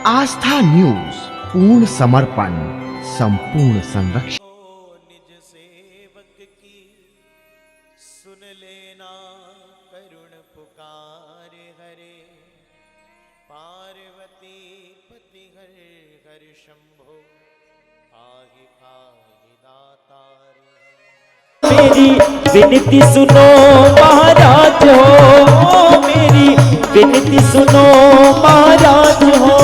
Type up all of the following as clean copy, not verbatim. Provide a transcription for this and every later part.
आस्था news, पूर्ण समर्पण, संपूर्ण संरक्षण। निज सेवक की सुन लेना, करुण पुकार हरे। पार्वती पति हर हर शंभो, आहि खाहि दातार। मेरी विनती सुनो महाराज हो, मेरी विनती सुनो महाराज हो।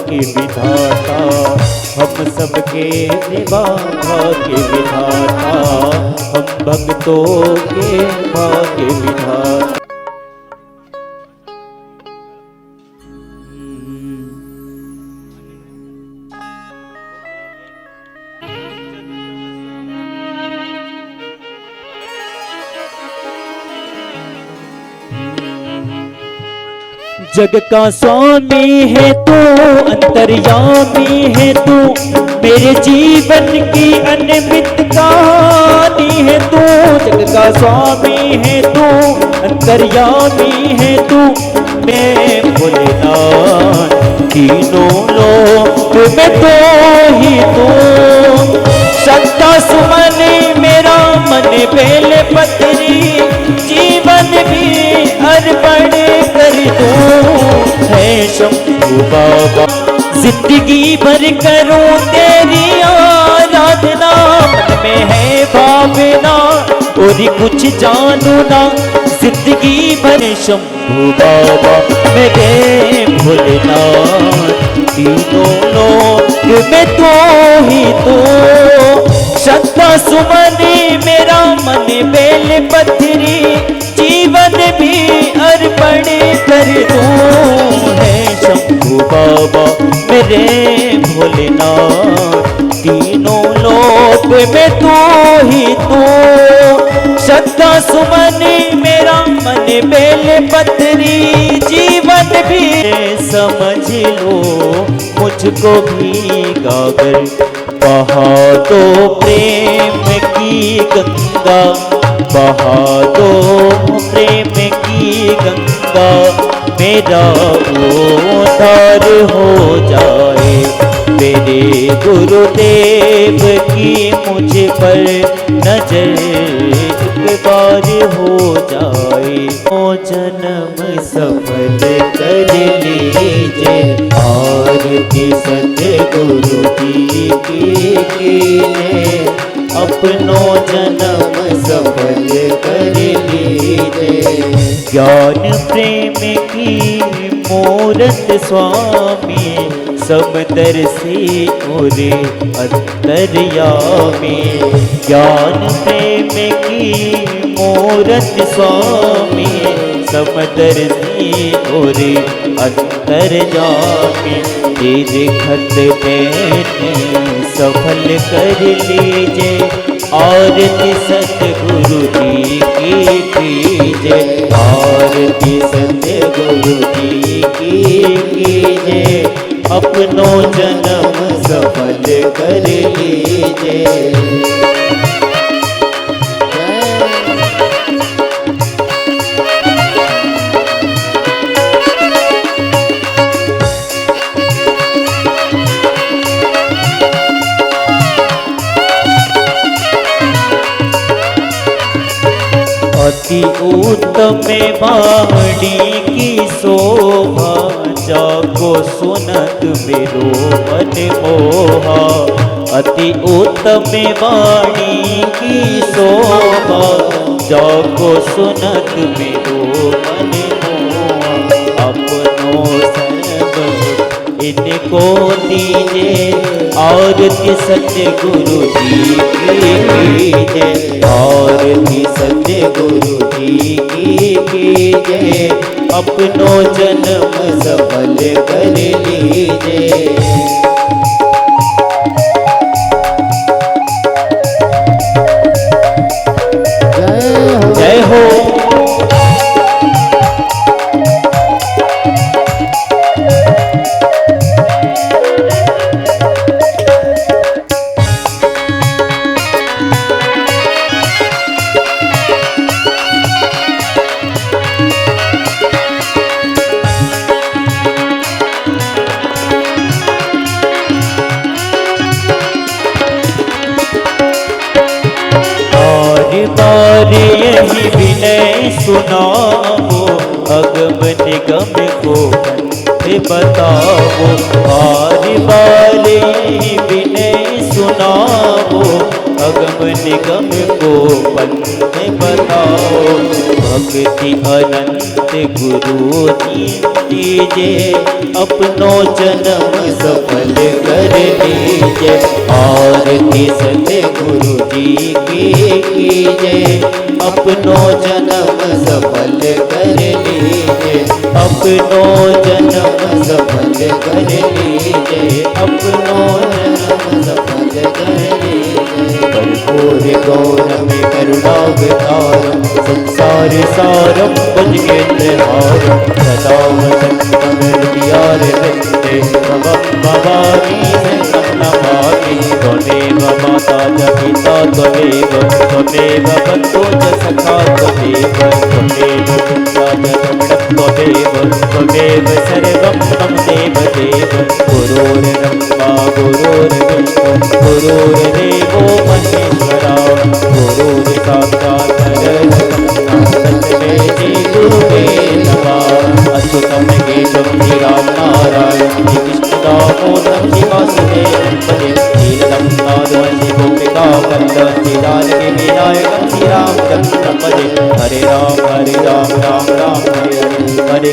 के विधाता हम सबके निभागा के विधाता, हम भक्तों के भाग्य विधाता। जग का स्वामी है तू, अंतर्यामी है तू, मेरे जीवन की अनमित कहानी है तू। जग का स्वामी है तू, अंतर्यामी है तू, मैं भोलेनाथ तीनों लोक में तो ही तू। श्रद्धा सुमन मेरा मन बेल पत्री, जीवन भी अर्पण कर दूं है शंभू बाबा। जिंदगी भर करूं तेरी आराधना, मन में है भावना और कुछ जानू ना। जिंदगी भर शंभू बाबा मेरे भोलेनाथ, तीनों लोक में तो ही तो। श्रद्धा सुमन मेरा मन बेल पत्री, जीवन भी अर्पण कर दूं है शंभू बाबा मेरे भोलेनाथ, तीनों लोक में तू ही तू। श्रद्धा सुमन मेरा मन बेल पत्री, जीवन भी समझ लो मुझको भी गागर। बहा दो प्रेम की गंगा, बहा दो प्रेम की गंगा, मेरा उद्धार हो जाए। मेरे गुरुदेव की मुझ पर नजर एक बार हो जाए। ओ जन्म सफल कर लीजिए, आरती सतगुरु जी की अपनो जन्म सफल कर लीजिए। ज्ञान प्रेम की मूरत स्वामी, समदर्शी और अंतर्यामी। ज्ञान प्रेम की मूरत स्वामी, समदर्शी और अंतर्यामी। तेरे खत मैंने सफल कर लीजिए, आरती सतगुरु जी की कीजिए। आरती सतगुरु जी की कीजिए, अपनो जन्म सफल कर लीजिए। अति उत्तम वाणी की शोभा, जाको सुनत मेरो मन मोहा। अति उत्तम वाणी की शोभा, जाको सुनत मेरो मन मोहा। अपनो सर्व इनको दीजे, आरती सत्य गुरु जी की जय, आरती सत्य गुरु जी की जय, अपनो जन्म सफल कर लीजिए। जय हो। बार यही विनय सुनाओ, अगम निगम को पंथ बताओ। बार बार यही विनय सुनाओ, अगम निगम को पंथ बताओ। भक्ति अनंत गुरु दीजिए, अपनो जन्म सफल कर लीजिए। आरती सत्य गुरु जी की कीजिए, अपनो जन्म सफल कर लीजिए। अपनो जन्म सफल कर लीजिए, अपनो जन्म सफल कर लीजिए। कर्पूर गौरम करुणावतारम, संसार सारम भुजगेन्द्रहारम, सदा वसंतम हृदयार वृंदे, भवं भवानी शरणं नमामि। त्वमेव माता च पिता त्वमेव, त्वमेव बन्धो च सखा त्वमेव, त्वमेव पिता च रमणं त्वमेव, त्वमेव सर्वं मम देव देव। गुरुर्ब्रह्मा गुरुर्विष्णु गुरुर्देवो महेश्वरा, गुरुर्साक्षात् परब्रह्म तस्मै श्री गुरुवे नमः। अच्युतं केशवं श्रीराम नारायण श्री कृष्ण दामोदरं श्री वासुदेवं भजे। नीलकंठं नादवंशि गोपिका वल्लभ श्री जानकी विनायकं श्री रामचन्द्रं भजे। हरे राम राम राम हरे हरे,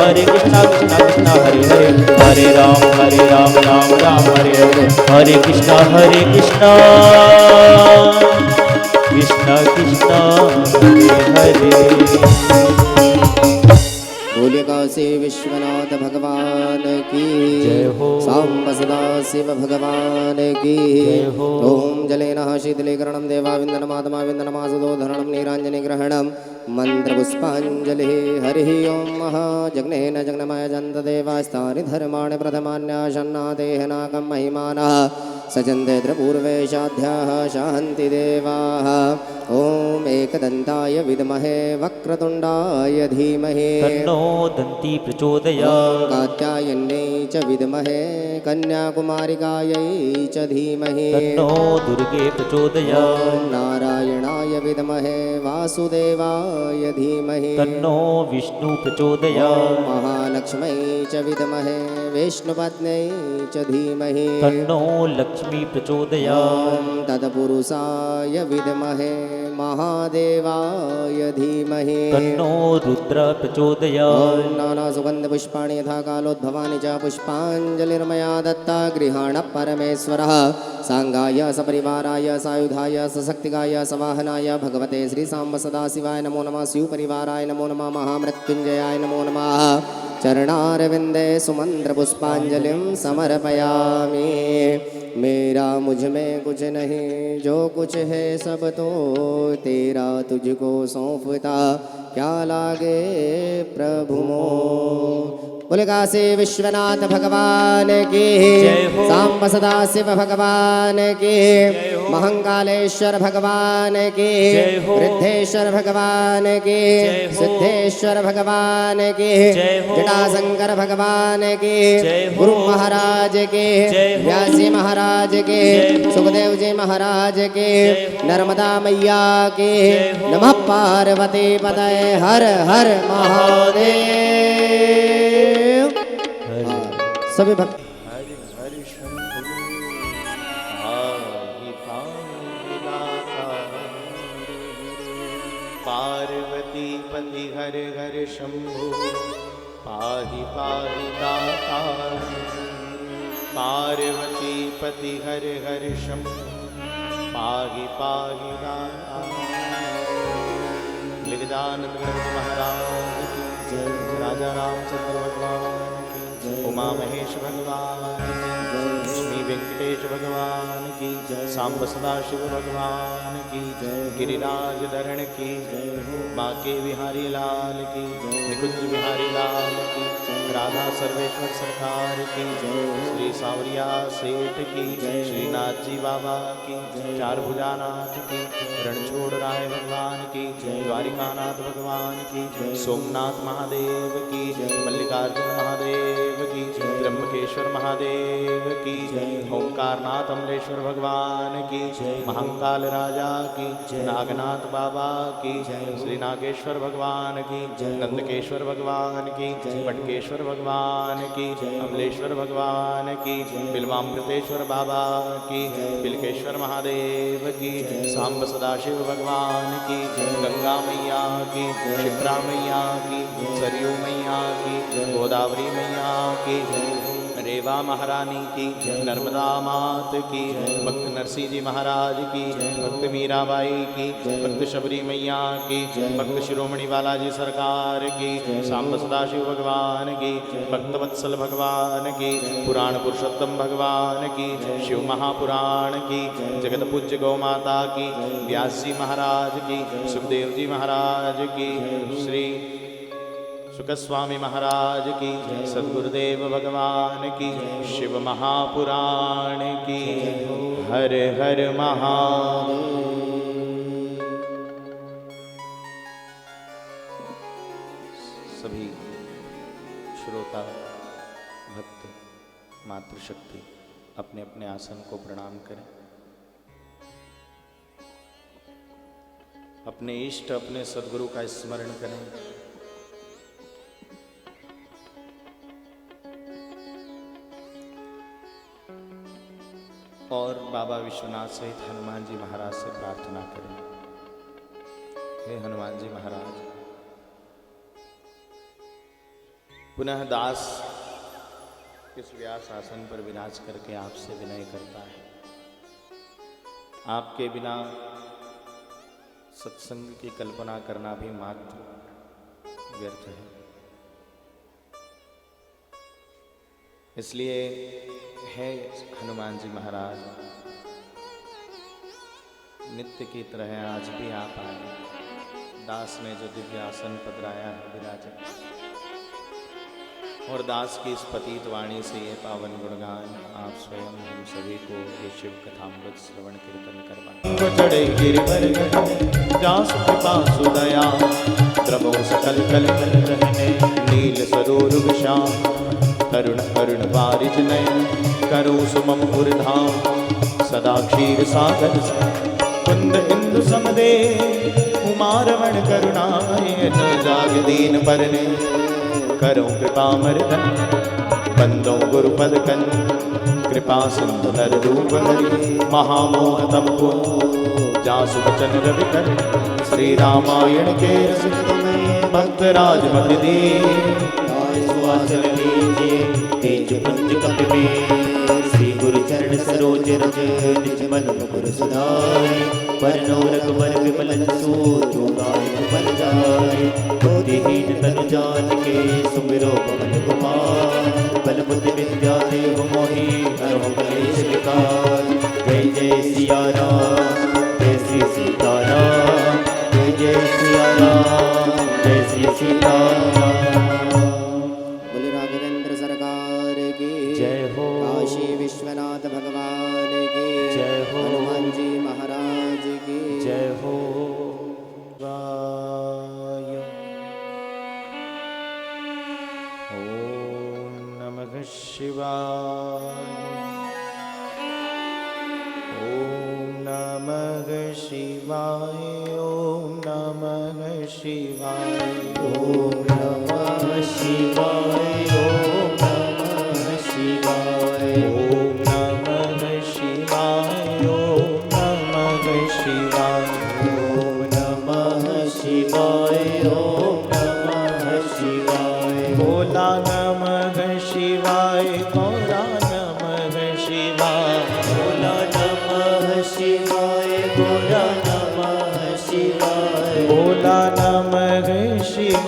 हरे कृष्णा कृष्णा कृष्णा हरे हरे, हरे राम राम हरे हरे, हरे कृष्णा कृष्णा कृष्णा हरे हरे। बोलिए काशी विश्वनाथ भगवान की जय हो। सांब सदा शिव भगवान की जय हो। ओम जलेन शीतलीकरणं देवाविन्दनमात्मा विन्दनमासुदोधरणं नीराञ्जनी ग्रहणं मन्त्रपुष्पाञ्जलिः। हरिः ओम महाजग्नेन जग्नमय जन्त देवास्तानि धर्माणि प्रथमान्याशन्नादेह नाकं महिमानः सजन्ते पूर्वेशाध्याः शान्ति देवाः। ओम एकदन्ताय विद्महे वक्रतुण्डाय धीमहि तन्नो दन्ती प्रचोदयात्। कात्यायन्यै च विद्महे कन्याकुमारिकायै च धीमहि तन्नो दुर्गे प्रचोदयात्। ओम नारायणाय विद्महे वासुदेवाय धीमहि तन्नो विष्णु प्रचोदयात्। महालक्ष्मै च विद्महे विष्णुपत्न्यै च धीमहि तन्नो लक्ष्मी प्रचोदयात्। ओम तत्पुरुषाय विद्महे महादेवाय धीमहि तन्नो रुद्र प्रचोदयात्। ओम नानासुगन्धपुष्पाणि यथा कालोद्भवानि च पुष्पाञ्जलिर्मया दत्ता गृहाण परमेश्वरः। सांगाय सपरिवाराय सायुधाय सशक्तिकाय सवाहनाय भगवते श्री सांब सदाशिवाय नमो नमः। शिवपरिवाराय नमो नमः। महामृत्युंजयाय नमो नमः। चरणारविंदे सुमंत्र पुष्पांजलिं समर्पयामि। मेरा मुझ में कुछ नहीं, जो कुछ है सब तो तेरा, तुझको सौंपता क्या लागे प्रभु मोह। बोले काशी विश्वनाथ भगवान की जय हो। सांब सदाशिव भगवान की महंकालेश्वर भगवान की जय हो। वृद्धेश्वर भगवान की जय हो। सिद्धेश्वर भगवान की जय हो। जटाशंकर भगवान की जय हो। गुरु महाराज के जय हो। व्यासी महाराज के जय हो। सुखदेव जी महाराज के जय हो। नर्मदा मैया के जय हो। नमः पार्वती पतये हर हर महादेव। सभी भक्त हरि हरि शंभु पाहि पाहि दाता। पार्वती पति हर हर शंभु पाहि पाहि दाता। पार्वती पार्वतीपति हर हर शंभु पाहि पाहि गिरिजानंद गणपति महाराज की जय, राजा रामचंद्र भगवान की जय, उमा महेश भगवान की जय, लक्ष्मी वेंकटेश भगवान की जय, सांब सदाशिव भगवान की जय, गिरिराज धरण की जय, बांके बिहारी लाल की जय, निकुंज बिहारी लाल की जय, राधा सर्वेश्वर सरकार की जय, श्री सांवरिया सेठ की जय, श्रीनाथ जी बाबा की जय, चार भुजानाथ की रणछोड़ राय भगवान की जय, द्वारिकानाथ भगवान की जय, सोमनाथ महादेव की जय, मल्लिकार्जुन महादेव की जय, त्र्यंबकेश्वर महादेव की जय, ओंकारनाथ अमलेश्वर भगवान की जय, महाकाल राजा की जय, नागनाथ बाबा की जय, श्री नागेश्वर भगवान की जय, नंदकेश्वर भगवान की जय, पटकेश्वर भगवान की जय, अमलेश्वर भगवान की जय, बिल्वामृतेश्वर बाबा की जय, बिलकेश्वर महादेव की जय, सांब सदाशिव भगवान की जय, गंगा मैया की जय, शिप्रा मैया की जय, सरयू मैया की जय, गोदावरी मैया की जय, रेवा महारानी की जय, नर्मदा मात की जय, भक्त नरसिंह जी महाराज की जय, भक्त मीराबाई की जय, भक्त शबरी मैया की जय, भक्त शिरोमणि बालाजी सरकार की जय, सांब सदाशिव भगवान की जय, भक्त वत्सल भगवान की जय, पुराण पुरुषोत्तम भगवान की जय, शिव महापुराण की जय, जगत पूज्य गौ माता की व्यास जी महाराज की सुखदेव जी महाराज की श्री सुखस्वामी महाराज की सद्गुरुदेव भगवान की शिव महापुराण की हर हर महादेव। सभी श्रोता भक्त मातृशक्ति अपने अपने आसन को प्रणाम करें। अपने इष्ट अपने सद्गुरु का स्मरण करें। और बाबा विश्वनाथ सहित हनुमान जी महाराज से प्रार्थना करें। हे हनुमान जी महाराज, पुनः दास इस व्यास आसन पर विराज करके आपसे विनय करता है। आपके बिना सत्संग की कल्पना करना भी मात्र व्यर्थ है। इसलिए है हनुमान जी महाराज, नित्य की तरह आज भी आप आए। दास ने जो दिव्य आसन पधराया है विराजे, और दास की इस पतित वाणी से ये पावन गुणगान आप स्वयं हम सभी को ये शिव कथामृत श्रवण कीर्तन करवाएं। चढ़े गिरिवर जास कृपा सुदया, द्रवो सकल कल रहने नील सरोरुग श्याम, करुण करुण बारिज नयन करो सुमम पुरधाम, सदा क्षीर सागर कुंद इंदु समदे, उमारवण करुणाय जाग दीन परने, करो कृपा मर्दन बंदो गुरुपद कन, कृपा सिंधु नर रूप हरि महामोह तम को, जासु वचन रवि कर श्री रामायण के रसिक भक्त राजमत दे, सुवासन लीजिए तेज पुंज कपिबे, श्री गुरु चरण सरोज रज निज मन मुकुर सुधारि, वरनो रघुवर विमल जसु जो गायक बल जाय, बुद्धिहीन तनु जानिके सुमिरो पवन कुमार, बल बुद्धि विद्या देव मोहि हरहु कलेश विकार, जय जय सिया राम जय श्री सीताराम, जय जय सिया राम जय श्री सीताराम। जय हो काशी विश्वनाथ भगवान की जय हो, हनुमान जी महाराज की जय हो। ओम नमः शिवाय, ओम नमः शिवाय, ओम नमः शिवाय, ओम नमः शिवाय, ओम नमः शिवाय, ओम नमः शिवाय, ओम नमः शिवाय, ओम नमः शिवाय, ओम नमः शिवाय, भोला नमः शिवाय, गौरा नमः शिवाय,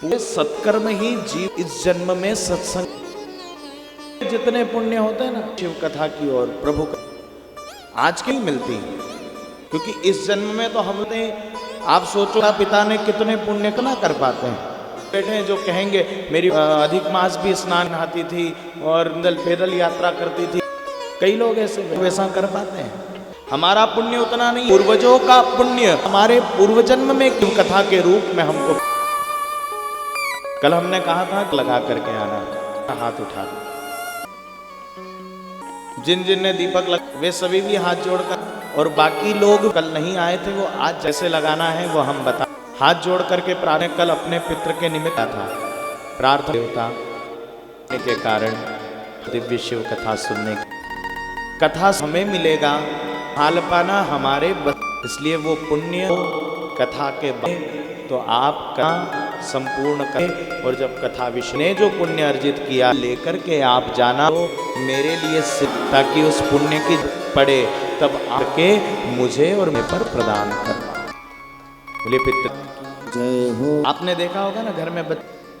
पूरे सत्कर्म ही जीव इस जन्म में सत्संग, जितने पुण्य होते हैं ना शिव कथा की और प्रभु का आज की मिलती है, क्योंकि इस जन्म में तो हमने, आप सोचो पिता ने कितने पुण्य ना कर पाते हैं। बेटे जो कहेंगे मेरी अधिक मास भी स्नान नहाती थी और पैदल यात्रा करती थी, कई लोग ऐसे वैसा कर पाते हैं। हमारा पुण्य उतना नहीं, पूर्वजों का पुण्य हमारे पूर्व जन्म में शिव कथा के रूप में हमको, कल हमने कहा था लगा करके आना, हाथ उठा दो। जिन जिन ने दीपक वे सभी भी हाथ जोड़कर, और बाकी लोग कल नहीं आए थे वो आज जैसे लगाना है वो हम बता, हाथ जोड़ करके प्रार्थना। कल अपने पितृ के निमित्त था प्रार्थना, देवता के कारण दिव्य शिव कथा सुनने की, कथा हमें मिलेगा, हाल पाना हमारे इसलिए वो पुण्य कथा के तो आपका संपूर्ण करें। और जब कथा विषय ने जो पुण्य अर्जित किया लेकर के आप जाना, तो मेरे लिए ताकि उस पुण्य की पड़े तब आके मुझे और मैं पर प्रदान करना। बोले पितृ जय हो। आपने देखा होगा ना घर में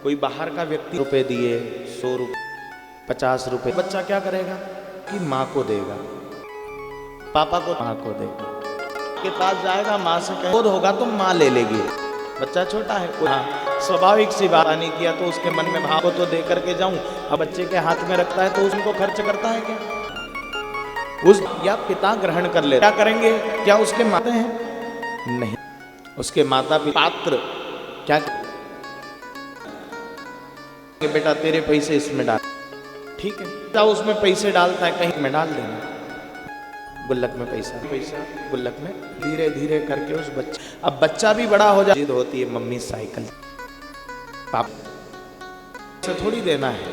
कोई बाहर का व्यक्ति रुपए दिए, 100 रुपये 50 रुपए, बच्चा क्या करेगा कि माँ को देगा, पापा को माँ को देगा, के पास जाएगा, माँ से कहेगा होगा तो माँ ले लेगी। बच्चा छोटा है, हाँ स्वाभाविक सी बात नहीं किया तो उसके मन में भाव को तो दे करके जाऊं। अब बच्चे के हाथ में रखता है तो उसको खर्च करता है क्या? उस या पिता ग्रहण कर ले, क्या करेंगे? क्या उसके माता हैं? नहीं, उसके माता पिता पात्र क्या कि बेटा तेरे पैसे इसमें डाल, ठीक है, पिता उसमें पैसे डालता है, कहीं में डाल देना, गुल्लक में पैसा गुल्लक में, धीरे धीरे करके उस बच्चे, अब बच्चा भी बड़ा हो जाती होती है, मम्मी साइकिल, पापा से थोड़ी देना है,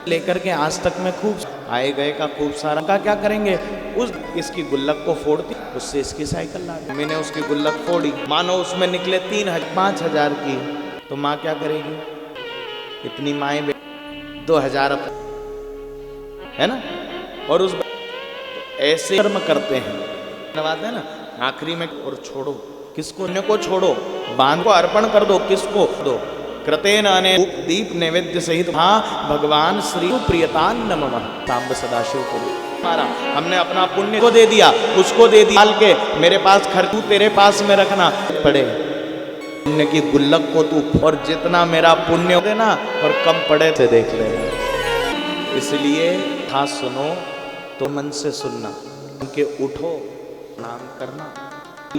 लेकर के आज तक में खूब आए गए का खूब सारा का क्या करेंगे, उस इसकी गुल्लक को फोड़ती, उससे इसकी साइकिल ला, मैंने उसकी गुल्लक फोड़ी, मानो उसमें निकले 3,000-5,000 की, तो माँ क्या करेगी? इतनी माएँ 2,000 है ना, और उस ऐसे कर्म करते हैं, नवाते हैं ना, आखिरी में और छोड़ो किसको, अन्य को छोड़ो, बांध को अर्पण कर दो, किसको दो? कृतेन अने दीप नैवेद्य सहित, हाँ भगवान श्री प्रियतान नमः तांब सदाशिव को हमारा, हमने अपना पुण्य को दे दिया, उसको दे दिया के मेरे पास खर्च, तू तेरे पास में रखना पड़े पुण्य की गुल्लक को तू, और जितना मेरा पुण्य देना और कम पड़े से देख लेना। इसलिए था सुनो तो मन से सुनना, उनके उठो प्रणाम करना।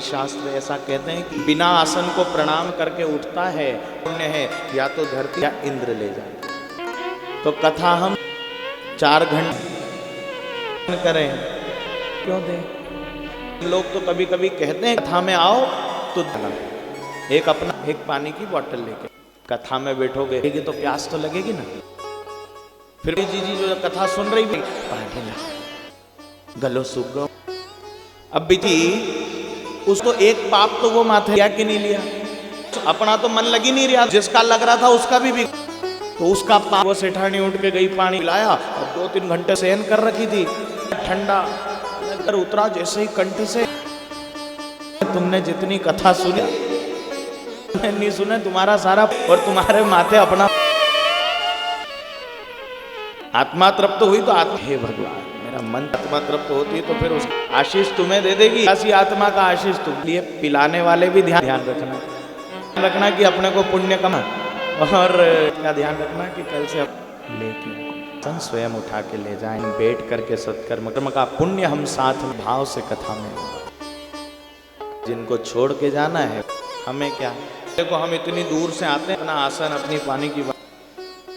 शास्त्र ऐसा कहते हैं कि बिना आसन को प्रणाम करके उठता है पुण्य है, या तो धरती या इंद्र ले जाए। तो कथा हम 4 घंटे करें, क्यों दें? लोग तो कभी कभी कहते हैं कथा में आओ तो एक अपना एक पानी की बोतल लेके कथा में बैठोगे तो प्यास तो लगेगी ना, फिर भी जी जो कथा सुन रही थी पानी गलो सूख गो, अब भी थी उसको एक पाप तो वो माथे लिया कि नहीं लिया, तो अपना तो मन लग ही नहीं रहा, जिसका लग रहा था उसका भी तो उसका पाप, वो सेठानी उठ के गई पानी पिलाया, और 2-3 घंटे सहन कर रखी थी, ठंडा उतरा जैसे ही कंठ से, तुमने जितनी कथा सुनी नहीं सुने, तुम्हारा सारा और तुम्हारे माथे अपना आत्मा तृप्त हुई तो आत्मा, हे भगवान मेरा मन आत्मा तृप्त होती तो फिर उस आशीष तुम्हें दे देगी, ऐसी आत्मा का आशीष तुम लिए। पिलाने वाले भी ध्यान रखना कि अपने को पुण्य कमा, और क्या ध्यान रखना कि कल से लेके स्वयं उठा के ले जाएं, बैठ करके सत्कर्म कर्म का पुण्य हम साथ में भाव से कथा में, जिनको छोड़ के जाना है हमें क्या, देखो हम इतनी दूर से आते हैं, अपना आसन अपनी पानी की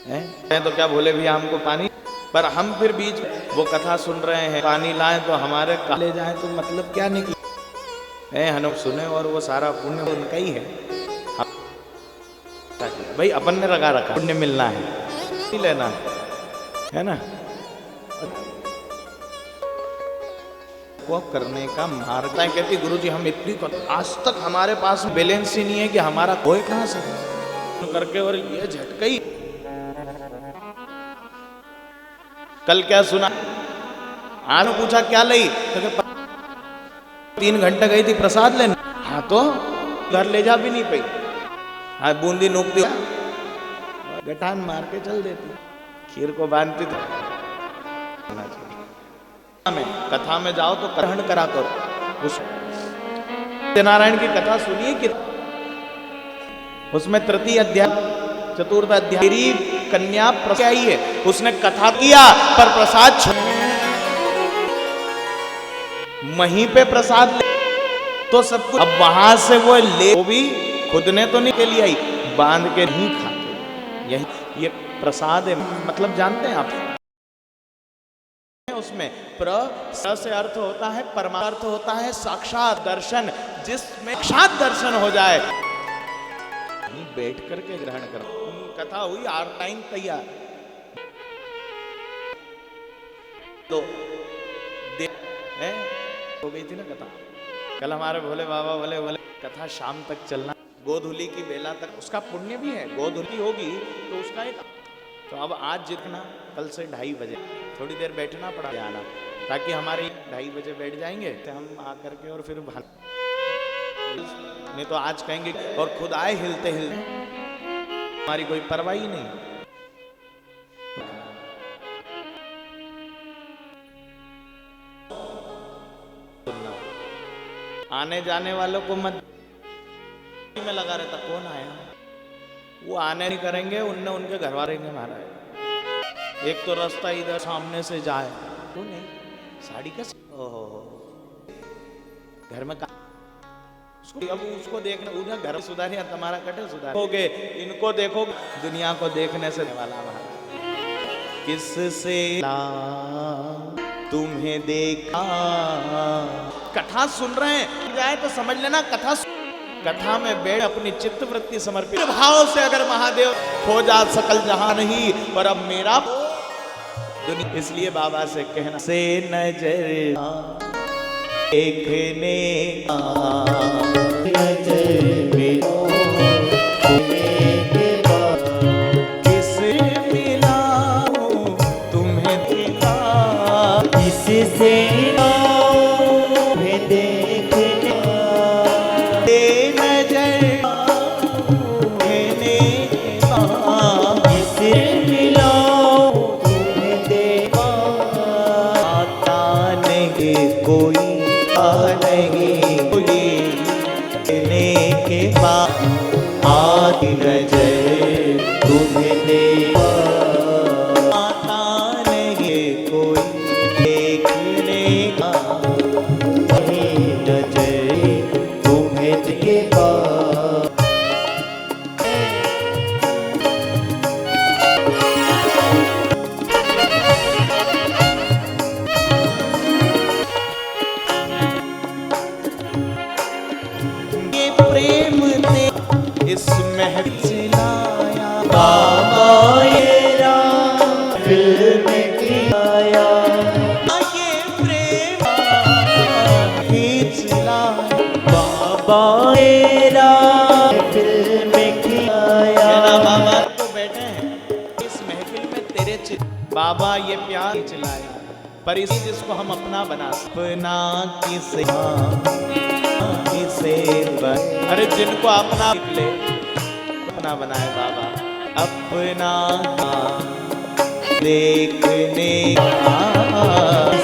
है तो क्या बोले भैया हमको पानी, पर हम फिर बीच वो कथा सुन रहे हैं, पानी लाएं तो हमारे ले जाएं तो मतलब क्या निकले, हम सुने और वो सारा पुण्य उनका ही है, भाई अपन ने लगा रखा, पुण्य मिलना है नहीं लेना है ना, को करने का मार्ग कहती गुरुजी हम इतनी आज तक हमारे पास बैलेंस ही नहीं है कि हमारा कोई कहां से करके, और ये झटका ही। कल क्या सुना, आज पूछा क्या लई, तो 3 घंटे गई थी प्रसाद लेने, हाँ तो घर ले जा भी नहीं पाई, हाँ बूंदी नूकती गठान मार के चल देती, खीर को बांधती थी। कथा में जाओ तो ग्रहण करा करो। उस सत्यनारायण की कथा सुनिए कि उसमें तृतीय अध्याय चतुर्थ अध्याय मेरी कन्या आई है, उसने कथा किया पर प्रसाद वहीं पे प्रसाद ले तो सब कुछ। अब वहां से वो ले, वो भी खुद ने तो नहीं के लिए आई, बांध के नहीं खाते। यही ये प्रसाद है, मतलब जानते हैं आप उसमें से अर्थ होता है परमार्थ, होता है साक्षात दर्शन, जिसमें साक्षात दर्शन हो जाए। बैठ करके ग्रहण करो। कथा हुई, आर टाइम तैयार तो हो गई थी ना कथा। कल हमारे भोले बाबा बोले कथा शाम तक चलना, गोधूली की बेला तक, उसका पुण्य भी है। गोधूली होगी तो उसका एक, तो अब आज जितना कल से 2:30 बजे थोड़ी देर बैठना पड़ा आना, ताकि हमारे 2:30 बजे बैठ जाएंगे तो हम आकर के और फिर नहीं तो आज कहेंगे और खुद आए हिलते हिलते, हमारी कोई परवाह ही नहीं। आने जाने वालों को मत में लगा रहता, कौन आया, वो आने नहीं करेंगे, उनने उनके घर वाले ने मारा है। एक तो रास्ता इधर सामने से जाए तो नहीं, साड़ी का घर में उसको, अब उसको देखना, उन्हें घर सुधारिया तुम्हारा कटे सुधारोगे, इनको देखो, दुनिया को देखने से वाला महाराज किससे तुम्हें देखा। कथा सुन रहे हैं जाए तो समझ लेना कथा में बैठ अपनी चित्त वृत्ति समर्पित भाव से अगर महादेव हो जा सकल जहां नहीं, और अब मेरा दुनिया, इसलिए बाबा से कहना से नजर देखने किसे मिला तुम्हें दिला, किससे तुम्हें देखने नजर कहने किससे मिला तुम्हें देखा। आता नहीं कोई नहीं के बाद आदि नजर तुम्हें देखा। आता नहीं कोई देखने का नजर तुम्हें देखा। प्रेम ने इस महल से लाया, बाबा ये दिल में खिलाया। ये प्रेम खींच लाया, बाबा तेरा दिल में खिलाया। बाबा तो बैठे हैं इस महफिल में तेरे बाबा ये प्यार खींच लाया, पर इसी जिसको हम अपना बना अपना किसे अरे जिनको अपना निकले अपना बनाए बाबा, अपना देखने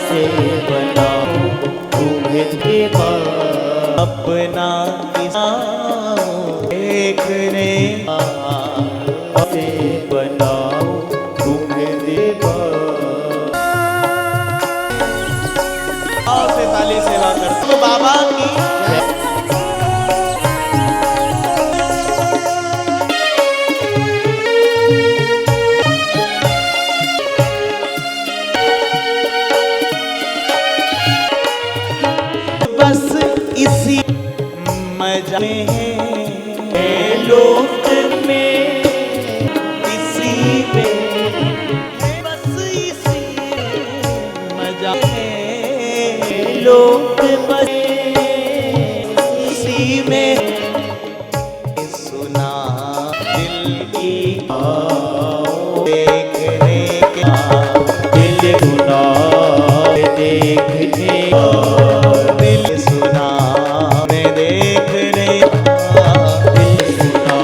से बनाओ तुम्हें देखा। अपना देखने से बनाओ तुम्हें देखा। से ताली सेवा करते तो बाबा की इसी मजा में लोक में इसी में बस इसी मजा में लोक बस इसी में सुना दिल की देखने के दिल सुना देखने दिल सुना मैं देखने दिल सुना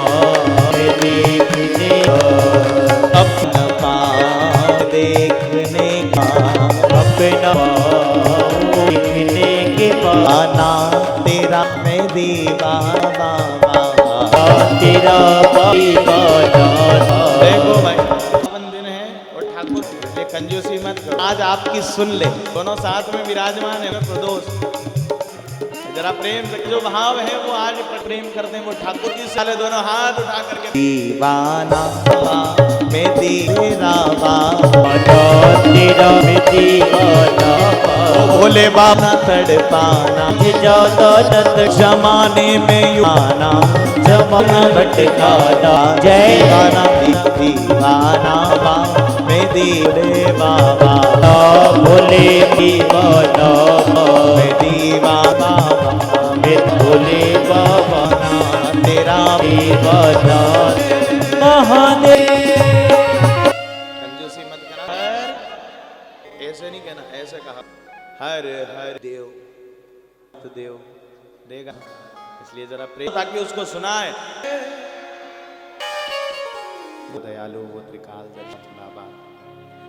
देखने अपना लिखने के आना तेरा मैं दीवाना तेरा दीवाना। देखो भाई पावन दिन है और ठाकुर ये कंजूसी मत करो, आज आपकी सुन ले, दोनों साथ में विराजमान है प्रदोष, जरा प्रेम से जो भाव है वो आज प्रेम करते हैं वो ठाकुर जी साले दोनों हाथ उठा करके दीवाना मैं तेरा तेरा में दीवाना भोले बाबा तड़पाना ज्यादा नत जमाने में युवाना जमाना भटकाना। जय दीवाना दीवाना मैं दीवाने बाबा भोले दीवाना मैं दीवाना मैं भोले बाबा तेरा दीवाना महादेव। कंजूसी मत करना, हर ऐसे नहीं कहना, ऐसे कहा हर हर देव तो देव देगा, इसलिए जरा प्रेम ताकि उसको सुनाए। वो दयालु वो त्रिकाल दर्शन बाबा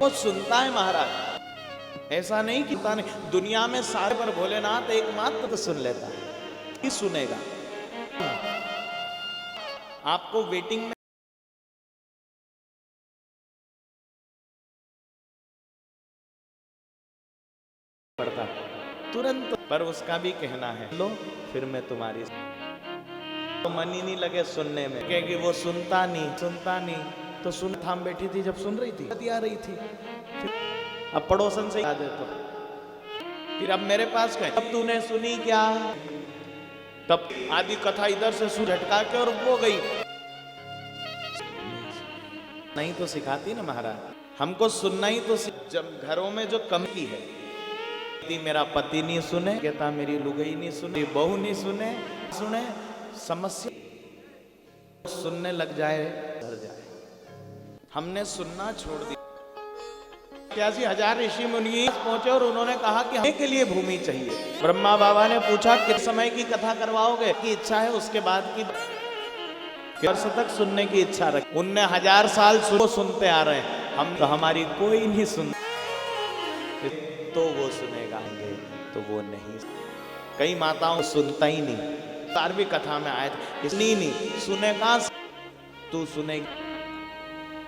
वो सुनता है महाराज, ऐसा नहीं कि नहीं, दुनिया में सारे पर भोलेनाथ एकमात्र तो सुन लेता है, ही सुनेगा। आपको वेटिंग में पड़ता तुरंत, पर उसका भी कहना है लो फिर मैं तुम्हारी, तो मन ही नहीं लगे सुनने में, क्योंकि वो सुनता नहीं तो सुन थाम बैठी थी, जब सुन रही थी आ रही थी, अब पड़ोसन से याद है तो फिर अब मेरे पास कहे अब तूने सुनी क्या, तब आधी कथा इधर से सुर झटका के और वो गई, नहीं तो सिखाती ना महाराज हमको सुनना ही तो जब घरों में जो कमी है, मेरा पति नहीं सुने, कहता मेरी लुगाई नहीं सुने, बहू नहीं सुने समस्या सुनने लग जाए डर जाए, हमने सुनना छोड़ दिया। 81,000 ऋषि मुनि पहुंचे और उन्होंने कहा कि हमें के लिए भूमि चाहिए। ब्रह्मा बाबा ने पूछा किस समय की कथा करवाओगे, की इच्छा है उसके बाद की वर्ष तक सुनने की इच्छा रखी, उनने 1000 साल सुनते आ रहे हैं, हम तो हमारी कोई नहीं सुन, तो वो सुनेगा तो वो नहीं, कई माताओं सुनता ही नहीं, 12वीं कथा में आए थे इसलिए नहीं सुनेगा, तू सुनेगी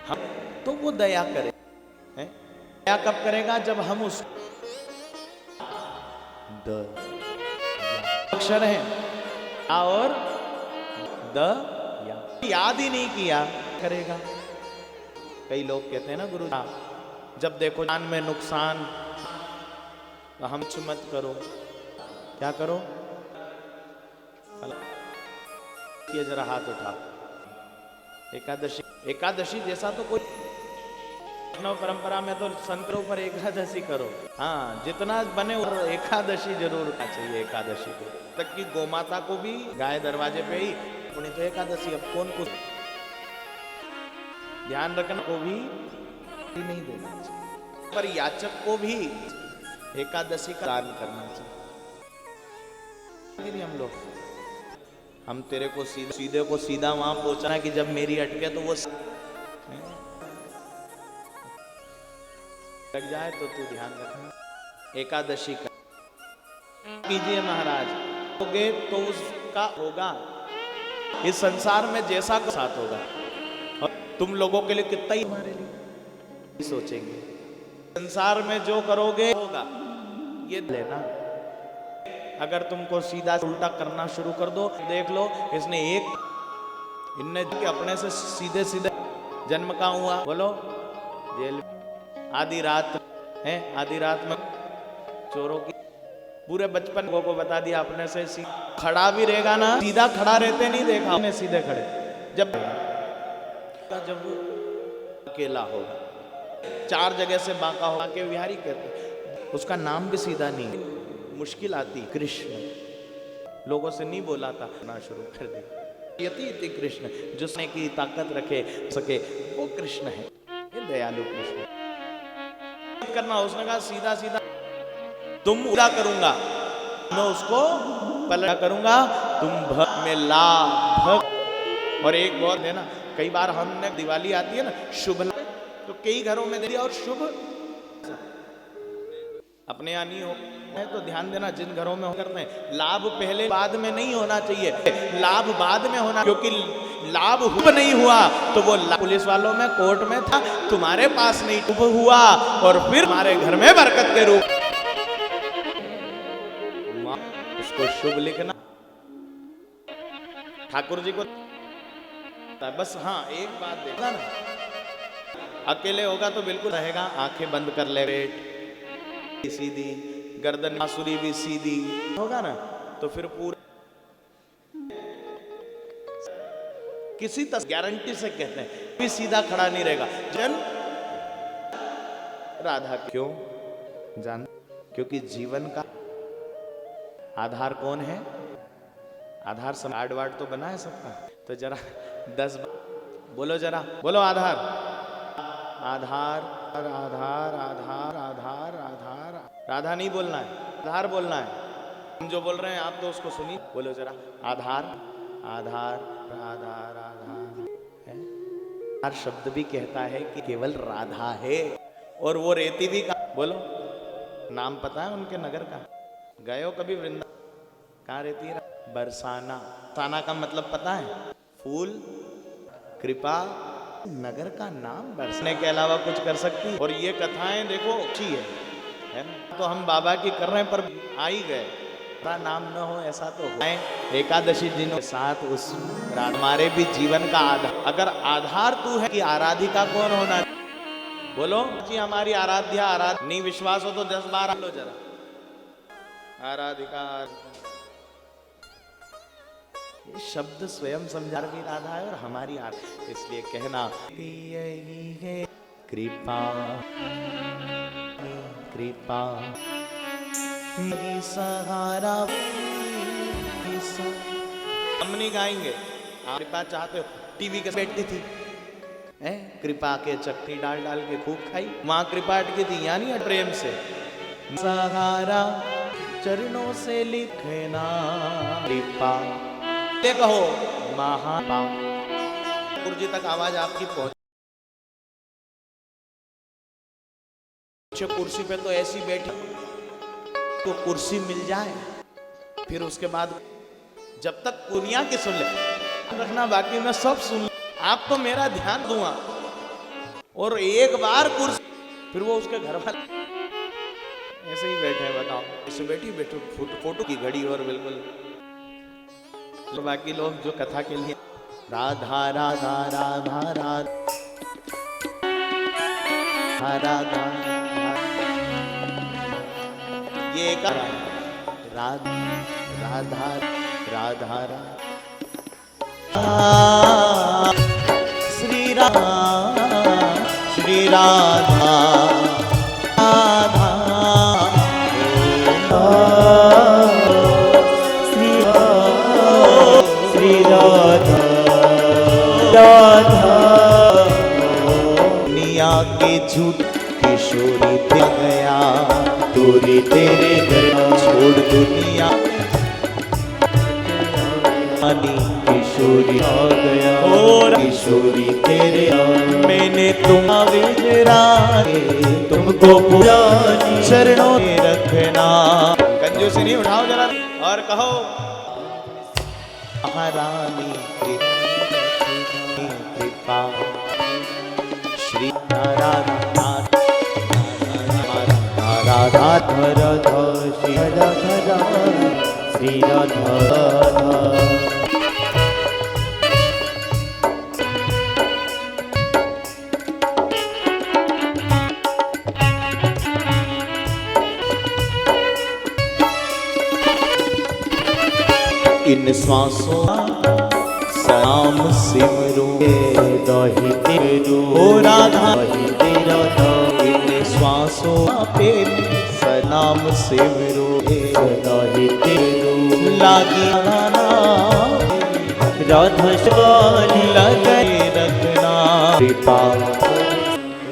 हम तो वो दया करे है? दया कब करेगा जब हम उस अक्षर है और द याद ही नहीं किया करेगा। कई लोग कहते हैं ना गुरु जब देखो जान में नुकसान तो हम मत करो, क्या करो, ये जरा हाथ उठा, एकादशी जैसा तो कोई वैष्णव परंपरा में तो संतों पर एकादशी करो, हाँ जितना बने और एकादशी जरूर करना चाहिए, एकादशी को तक कि गोमाता को भी गाय दरवाजे पे ही अपनी तो एकादशी, अब कौन कुछ ध्यान रखना को भी नहीं देना चाहिए, पर याचक को भी एकादशी का दान करना चाहिए। हम लोग हम तेरे को सीधे को सीधा वहां पहुंचना कि जब मेरी अटके तो वो लग जाए, तो तू ध्यान रखना एकादशी का कीजिए महाराज, होगे तो उसका होगा इस संसार में जैसा का साथ होगा, और तुम लोगों के लिए कितना ही हमारे लिए सोचेंगे, संसार में जो करोगे होगा, ये लेना। अगर तुमको सीधा उल्टा करना शुरू कर दो, देख लो इसने इनने अपने से सीधे जन्म का हुआ, बोलो जेल, आधी रात है, आधी रात में चोरों की पूरे बचपन को बता दिया अपने से खड़ा भी रहेगा ना, सीधा खड़ा रहते नहीं देखा हमने सीधे खड़े, जब अकेला होगा 4 जगह से बांका होगा के विहारी कहते, उसका नाम भी सीधा नहीं, मुश्किल आती कृष्ण, लोगों से नहीं बोला था ना शुरू कर दी, यति कृष्ण जिसने की ताकत रखे सके वो कृष्ण है, ये दयालु कृष्ण करना। उसने कहा सीधा तुम उड़ा करूंगा, मैं उसको पलटा करूंगा, तुम भक्त में ला भक्त। और एक बहुत है ना, कई बार हमने दिवाली आती है ना शुभ, तो कई घरों में दे दिया और शुभ अपने यहाँ नहीं हो है तो ध्यान देना, जिन घरों में करते हैं लाभ पहले बाद में नहीं होना चाहिए, लाभ बाद में होना, क्योंकि लाभ नहीं हुआ तो वो पुलिस वालों में कोर्ट में था, तुम्हारे पास नहीं हुआ और फिर हमारे घर में बरकत के रूप उसको शुभ लिखना ठाकुर जी को। बस हाँ एक बात देखना ना, अकेले होगा तो बिल्कुल रहेगा, आंखें बंद कर ले, पेट सीधी, गर्दन बांसुरी भी सीधी होगा ना, तो फिर पूरा किसी गारंटी से कहते हैं भी सीधा खड़ा नहीं रहेगा। जन राधा क्यों जान, क्योंकि जीवन का आधार कौन है? आधार कार्ड वार्ड तो बना है सबका, तो जरा 10 बोलो, जरा बोलो आधार आधार आधार आधार आधार आधार। राधा नहीं बोलना है, आधार बोलना है। हम जो बोल रहे हैं आप तो उसको सुनिए, बोलो जरा आधार आधार आधार आधार है। हर शब्द भी कहता है कि केवल राधा है, और वो रहती भी कहाँ? बोलो नाम पता है उनके नगर का? गए हो कभी वृंदावन? कहाँ रहती है? बरसाना। बरसाना का मतलब पता है? फूल कृपा। नगर का नाम बरसने के अलावा कुछ कर सकती है? और ये कथाएं देखो अच्छी है ना? तो हम बाबा की कर रहे हैं पर आ ही गए, नाम न हो ऐसा तो हो। एकादशी दिनों के साथ उस हमारे भी जीवन का आधार, अगर आधार तू है कि आराधिका कौन होना, बोलो जी हमारी आराध्या आराध। नहीं विश्वास हो तो 10 बार लो जरा, आराधिका। ये शब्द स्वयं समझा भी राधा है और हमारी आराध, इसलिए कहना यही है कृपा कृपा सहारा। हम नहीं गाएंगे, आप कृपा चाहते हो। टीवी के बैठती थी कृपा के चटनी डाल डाल के खूब खाई, वहां कृपा अटकी थी, यानी प्रेम से सहारा चरणों से लिखना कृपा। कहो महापा ठाकुर जी तक आवाज आपकी पहुंच। कुर्सी पे तो ऐसी बैठी तो कुर्सी मिल जाए, फिर उसके बाद जब तक दुनिया की सुन ले रखना, बाकी मैं सब सुन ले। आप तो मेरा ध्यान दूंगा, और एक बार कुर्सी, फिर वो उसके घर वाले ऐसे ही बैठे हैं, बताओ ऐसे बैठी बैठो फोटो की घड़ी, और बिल्कुल तो बाकी लोग जो कथा के लिए राधा राधा राधा राधा राधा, ये एक राधा राधा राधा श्री राधा श्री राधा राधा श्री राधा राधा। दुनिया के झूठ किशोरी दे गया, तोरे तेरे घर छोड़ दुनिया, किशोरी आ गया और किशोरी तेरे मैंने तुम तुमको पुरानी चरणों में रखना। कंजूसी नहीं, उठाओ जरा और कहो महारानी कृपा श्री राधा राधा राधा श्री राधा श्री राधा। इन श्वासों सनाम सिमरो दही तेरो राधा तेरा, इन श्वासों पे सनाम सिमरो दही तेरो लागी गाना राधा श्याम लगाए रखना कृपा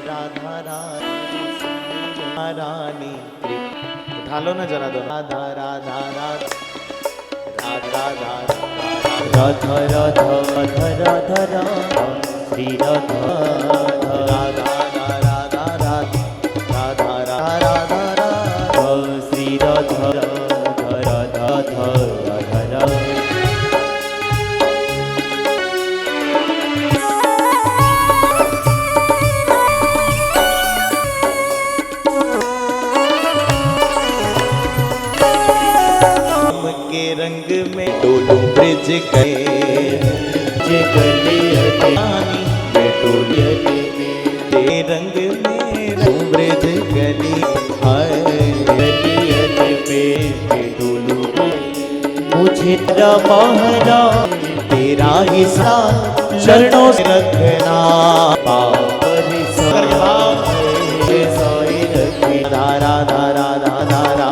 राधा राधा रानी। उठा लो ना जरा, दो राधा राधा राधा राधा राधा राधा राधा राधा श्री राधा राधा राधा राधा राधा राधा राधा राधा के रंग में डोलू ब्रिज गए पानी में डोलू के रंग में ब्रिज गली पे डोलू मुझे महरा तेरा हिस्सा चरणों से रखना धारा धारा धारा धारा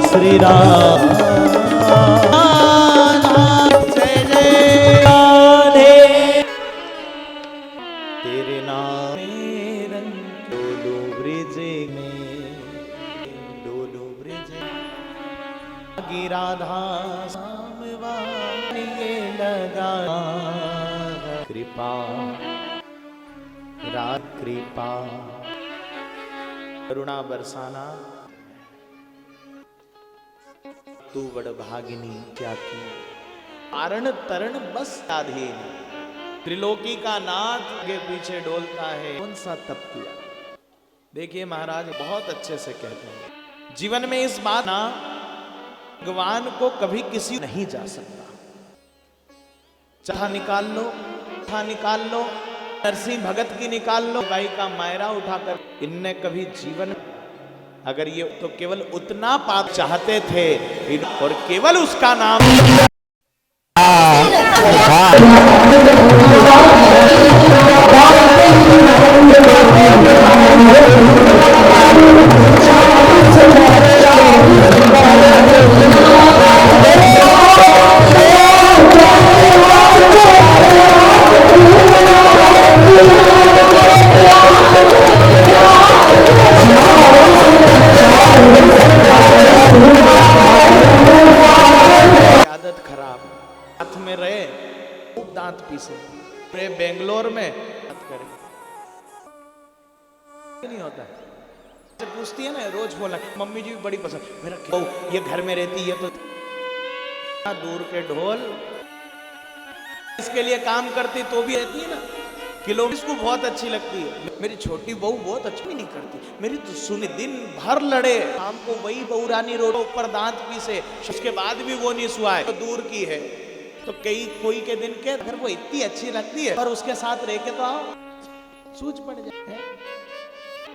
श्री राम जय जय राधे तेरे नाम में रंग डोलो ब्रिज में डोलो ब्रिज राधा सामवानी लगा कृपा कृपा करुणा बरसाना तू बड़ भागिनी क्या की कारण तरण बस आधीन त्रिलोकी का नाथ के पीछे डोलता है कौन सा तप किया। देखिए महाराज बहुत अच्छे से कहते हैं जीवन में इस बात ना भगवान को कभी किसी नहीं जा सकता। चाह निकाल लो नरसिंह भगत की निकाल लो भाई का मायरा उठाकर इनने कभी जीवन अगर ये तो केवल उतना पाप चाहते थे और केवल उसका नाम आदत खराब हाथ में रहे दांत पीसे बेंगलोर में बात करें नहीं होता जब पूछती है ना रोज बोला मम्मी जी भी बड़ी पसंद मेरा बहू ये घर में रहती है तो दूर के ढोल इसके लिए काम करती तो भी रहती है ना किलो इसको बहुत अच्छी लगती है। मेरी छोटी बहू बहुत अच्छी नहीं करती मेरी तो सुनी दिन भर लड़े शाम को वही बहू रानी रोड ऊपर दांत पीसे उसके बाद भी वो नहीं सुहाए तो दूर की है तो कोई के दिन के अगर वो इतनी अच्छी लगती है पर उसके साथ रह के तो आओ सूझ पड़ जाए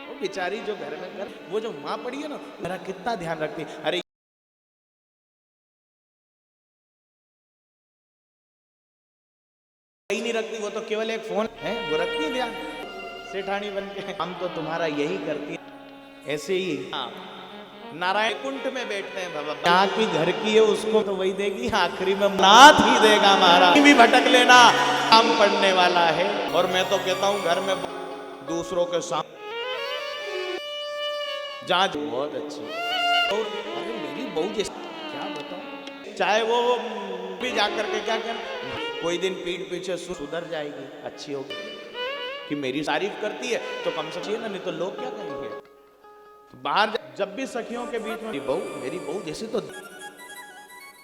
वो बेचारी जो घर में कर वो जो माँ पड़ी है ना मेरा कितना ध्यान रखती अरे नहीं रखती वो तो केवल एक फोन है वो रखती है ध्यान सेठानी बन के हम तो तुम्हारा यही करती है ऐसे ही नारायण कुंठ में बैठते हैं बाबा यहाँ की घर की है उसको तो वही देगी आखिरी में नाथ ही देगा महाराज भी भटक लेना काम पड़ने वाला है। और मैं तो कहता हूँ घर में दूसरों के सामने जांच बहुत अच्छी और अरे मेरी बहू जैसी क्या बताऊं चाहे वो भी जाकर के क्या कर कोई दिन पीठ पीछे सुधर जाएगी अच्छी होगी कि मेरी तारीफ करती है तो कम से कम नहीं तो लोग क्या कहेंगे। तो बाहर जब भी सखियों के बीच में मेरी बहू जैसे तो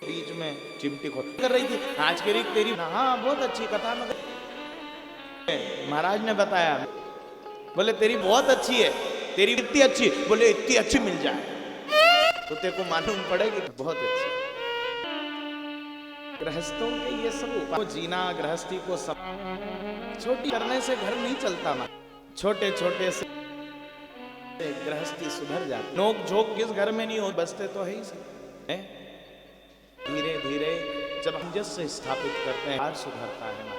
बीच में चिमटी खोल कर रही थी आज के रीत तेरी हाँ बहुत अच्छी कथा में महाराज ने बताया बोले तेरी बहुत अच्छी है तेरी इतनी अच्छी बोले इतनी अच्छी मिल जाए तो तेरे को मालूम पड़ेगी बहुत अच्छी। गृहस्थों के ये सब उपाय जीना गृहस्थी को सब छोटी करने से घर नहीं चलता ना छोटे छोटे से गृहस्थी सुधर जाती नोक झोंक किस घर में नहीं हो बसते तो है ही सही धीरे धीरे जब हम जैसे स्थापित करते हैं सुधरता है ना।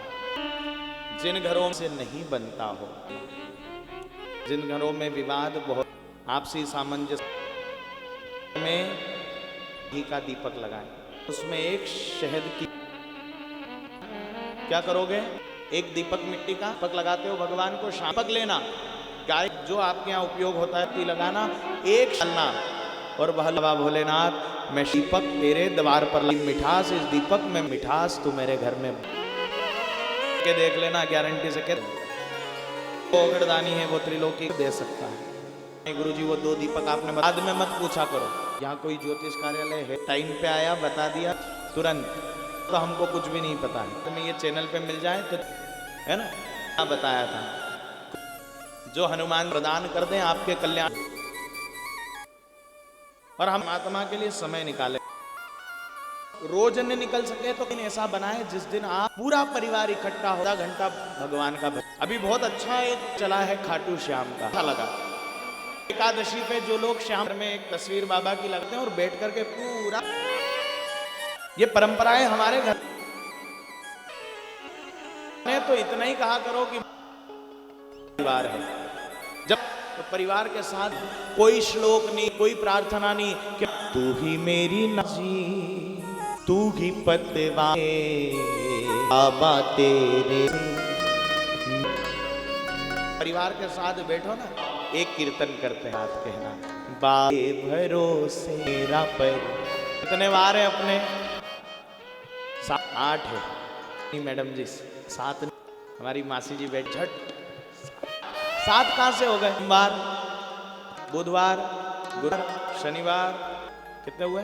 जिन घरों से नहीं बनता हो जिन घरों में विवाद बहुत आपसी सामंजस्य में घी का दीपक लगाएं उसमें एक शहद की क्या करोगे एक दीपक मिट्टी का दीपक लगाते हो भगवान को शापक लेना गाय जो आपके यहाँ उपयोग होता है लगाना एक डालना और बहलवा भोलेनाथ मैं दीपक तेरे द्वार पर मिठास इस दीपक में मिठास तू मेरे घर में के देख लेना गारंटी से कह वो अगरदानी है, वो त्रिलोकी दे सकता है। गुरु जी वो 2 दीपक आपने बाद में मत पूछा करो। यहाँ कोई ज्योतिष कार्यालय है, टाइम पे आया बता दिया तुरंत, तो हमको कुछ भी नहीं पता है। तो मैं ये चैनल पे मिल जाए तो है ना, क्या बताया था, जो हनुमान प्रदान कर दें आपके कल्याण। और हम आत्मा के लिए समय निकाले, रोज नहीं निकल सके तो दिन ऐसा बनाए जिस दिन आप पूरा परिवार इकट्ठा हो, 1 घंटा भगवान का भजन। अभी बहुत अच्छा एक चला है खाटू श्याम का, अच्छा लगा। एकादशी पे जो लोग श्याम में एक तस्वीर बाबा की लगते हैं और बैठ करके पूरा, ये परंपराएं हमारे घर ने तो इतना ही कहा करो कि परिवार है। जब तो परिवार के साथ कोई श्लोक नहीं, कोई प्रार्थना नहीं कि तू ही मेरी नाजी, तू ही पतवाए बाबा तेरे। परिवार के साथ बैठो ना, एक कीर्तन करते हैं, बात कहना बाबे भरोसे मेरा पर। कितने बार है अपने? 8 है। नहीं मैडम जी 7, हमारी मासी जी बैठ झट 7 कहां से हो गए? सोमवार, बुधवार, गुरुवार, शनिवार, कितने हुए?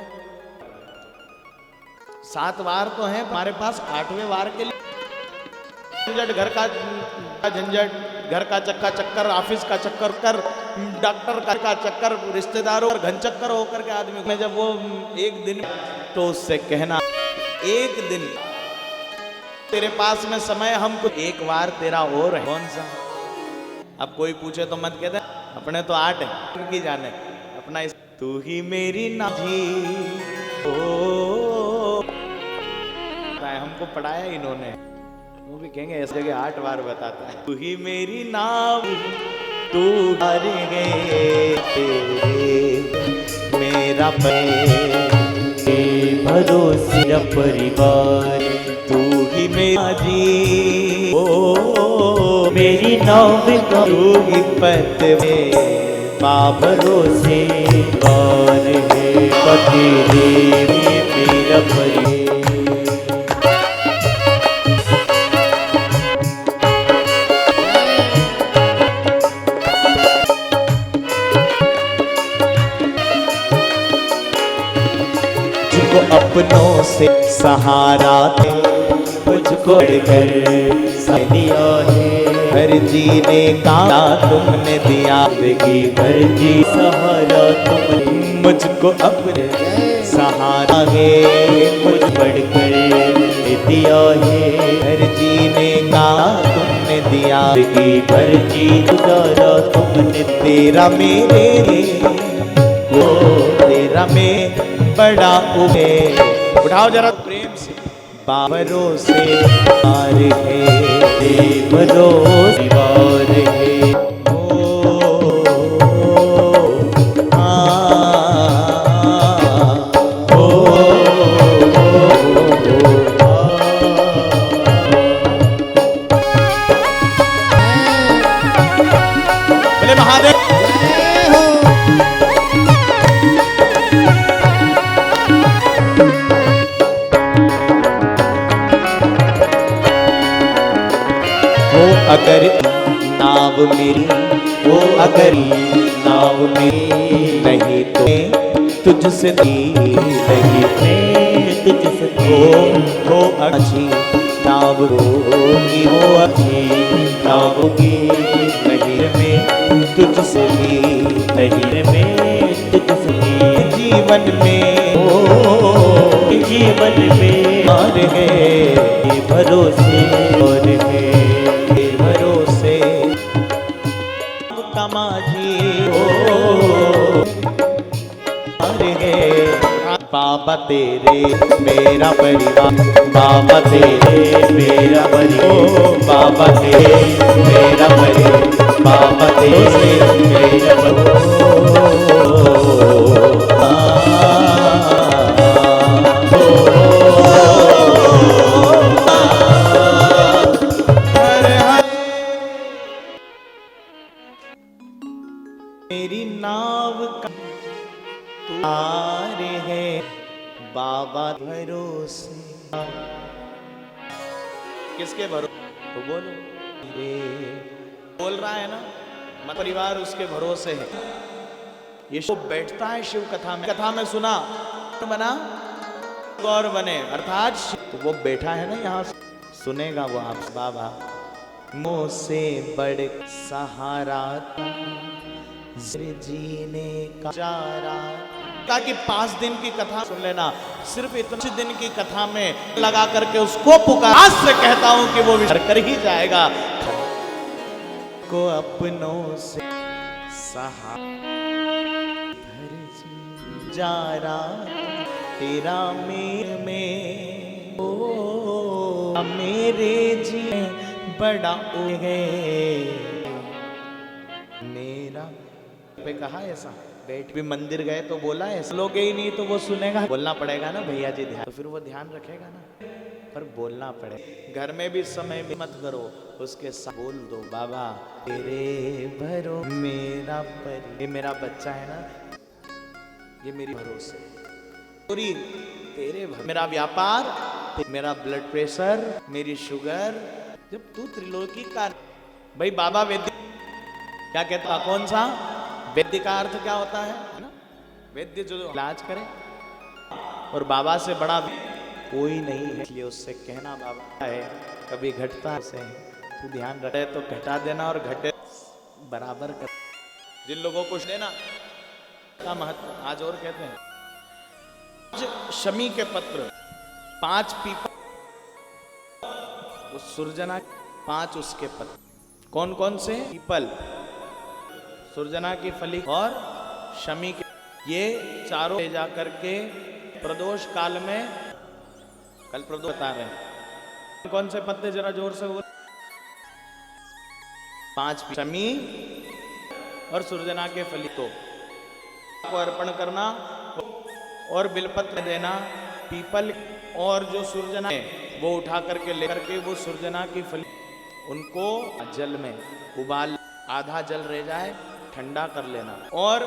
7 वार तो हैं हमारे पास। 8वें वार के लिए झंझट, घर का झंझट, घर का चक्का चक्कर, ऑफिस का चक्कर कर, डॉक्टर का चक्कर, रिश्तेदारों का घन चक्कर होकर के आदमी में जब वो एक दिन, तो उससे कहना एक दिन तेरे पास में समय, हमको एक वार तेरा और है। कौन सा? अब कोई पूछे तो मत कहते अपने तो 8 है, उनकी जाने अपना इस तू ही मेरी नाजी। ओ हमको पढ़ाया इन्होंने, वो भी कहेंगे इस जगह 8 बार बताता है। तू ही मेरी नाव, तू हार गए तेरे मेरा भरोसे परिवार, तू ही मेरा जी, ओ मेरी नाव का तू ही पतवे भरोसे पार है, पति देवी मेरा परिवार। अपनों से सहारा दे, मुझको कर दिया है, हर जीने का तुमने दिया, जिंदगी भर जी सहारा तुमने मुझको अपने सहारा है, मुझ बढ़कर दिया है, हर जीने का तुमने दिया, जिंदगी भर जी गुजारा तुमने। तेरा मेरे वो तेरा में बड़ा उबे, उठाओ जरा प्रेम से, बाबरों से पार है, भरोसे पार है, बोले महादेव। अगर नाव मेरी, वो अगर नाव मेरी नहीं तो तुझसे दी नहीं, मैं तुझसे हो अच्छी नाव होगी, वो अच्छी नाव की नहीं में तुझसे दी, नहीं में तुझसे जीवन में ओ जीवन में और है भरोसे और है भरोसे कमाजी बाबा तेरे मेरा परिवार, बाबा तेरे मेरा परिवार, बाबा तेरे मेरा परिवार, बाबा तेरे मेरा मेरी नाव का तारे है बाबा भरोसे। किसके भरोसे? तो बोलो रे बोल रहा है ना, मत परिवार उसके भरोसे है। ये शिव बैठता है शिव कथा में सुना तो बना गौर बने, अर्थात तो वो बैठा है ना यहाँ, सुनेगा वो आप। बाबा मुँह से बड़ सहारा जीने का चारा, ताकि 5 दिन की कथा सुन लेना, सिर्फ इतने दिन की कथा में लगा करके उसको पुकार। आज से कहता हूं कि वो विचार कर ही जाएगा। को अपनों से सहा जा रहा तेरा में ओ मेरे जी बड़ा हो गए मेरा पे कहा ऐसा। बैठ भी मंदिर गए तो बोला है, लोगे ही नहीं तो वो सुनेगा। बोलना पड़ेगा ना भैया जी ध्यान, तो फिर वो ध्यान रखेगा ना, पर बोलना पड़ेगा। घर में भी समय भी मत करो, उसके साथ बोल दो बाबा तेरे भरो मेरा पर, ये मेरा बच्चा है ना, ये मेरी भरोसे पूरी तेरे भरो, मेरा व्यापार, मेरा ब्लड प्रेशर, मेरी शुगर। जब तू त्रिलोकी का भाई बाबा वैद्य क्या कहता, कौन सा वैद्य का अर्थ क्या होता है ना, वैद्य जो इलाज करे, और बाबा से बड़ा कोई नहीं है, इसलिए उससे कहना बाबा है, कभी घटता से तू ध्यान रखे तो घटा देना, और घटे बराबर कर। जिन लोगों को देना का महत्व आज और कहते हैं। शमी के पत्र 5 पीपल, उस सुरजना 5 उसके पत्र, कौन कौन से पीपल, सुरजना की फली और शमी के, ये चारों ले जाकर के प्रदोष काल में, कल प्रदोष बता रहे हैं कौन से पत्ते, जरा जोर से बोल। 5 शमी और सुरजना के फली को अर्पण करना, और बिलपत्र देना। पीपल और जो सुरजना है वो उठा करके लेकर के वो सुरजना की फली उनको जल में उबाल, आधा जल रह जाए ठंडा कर लेना, और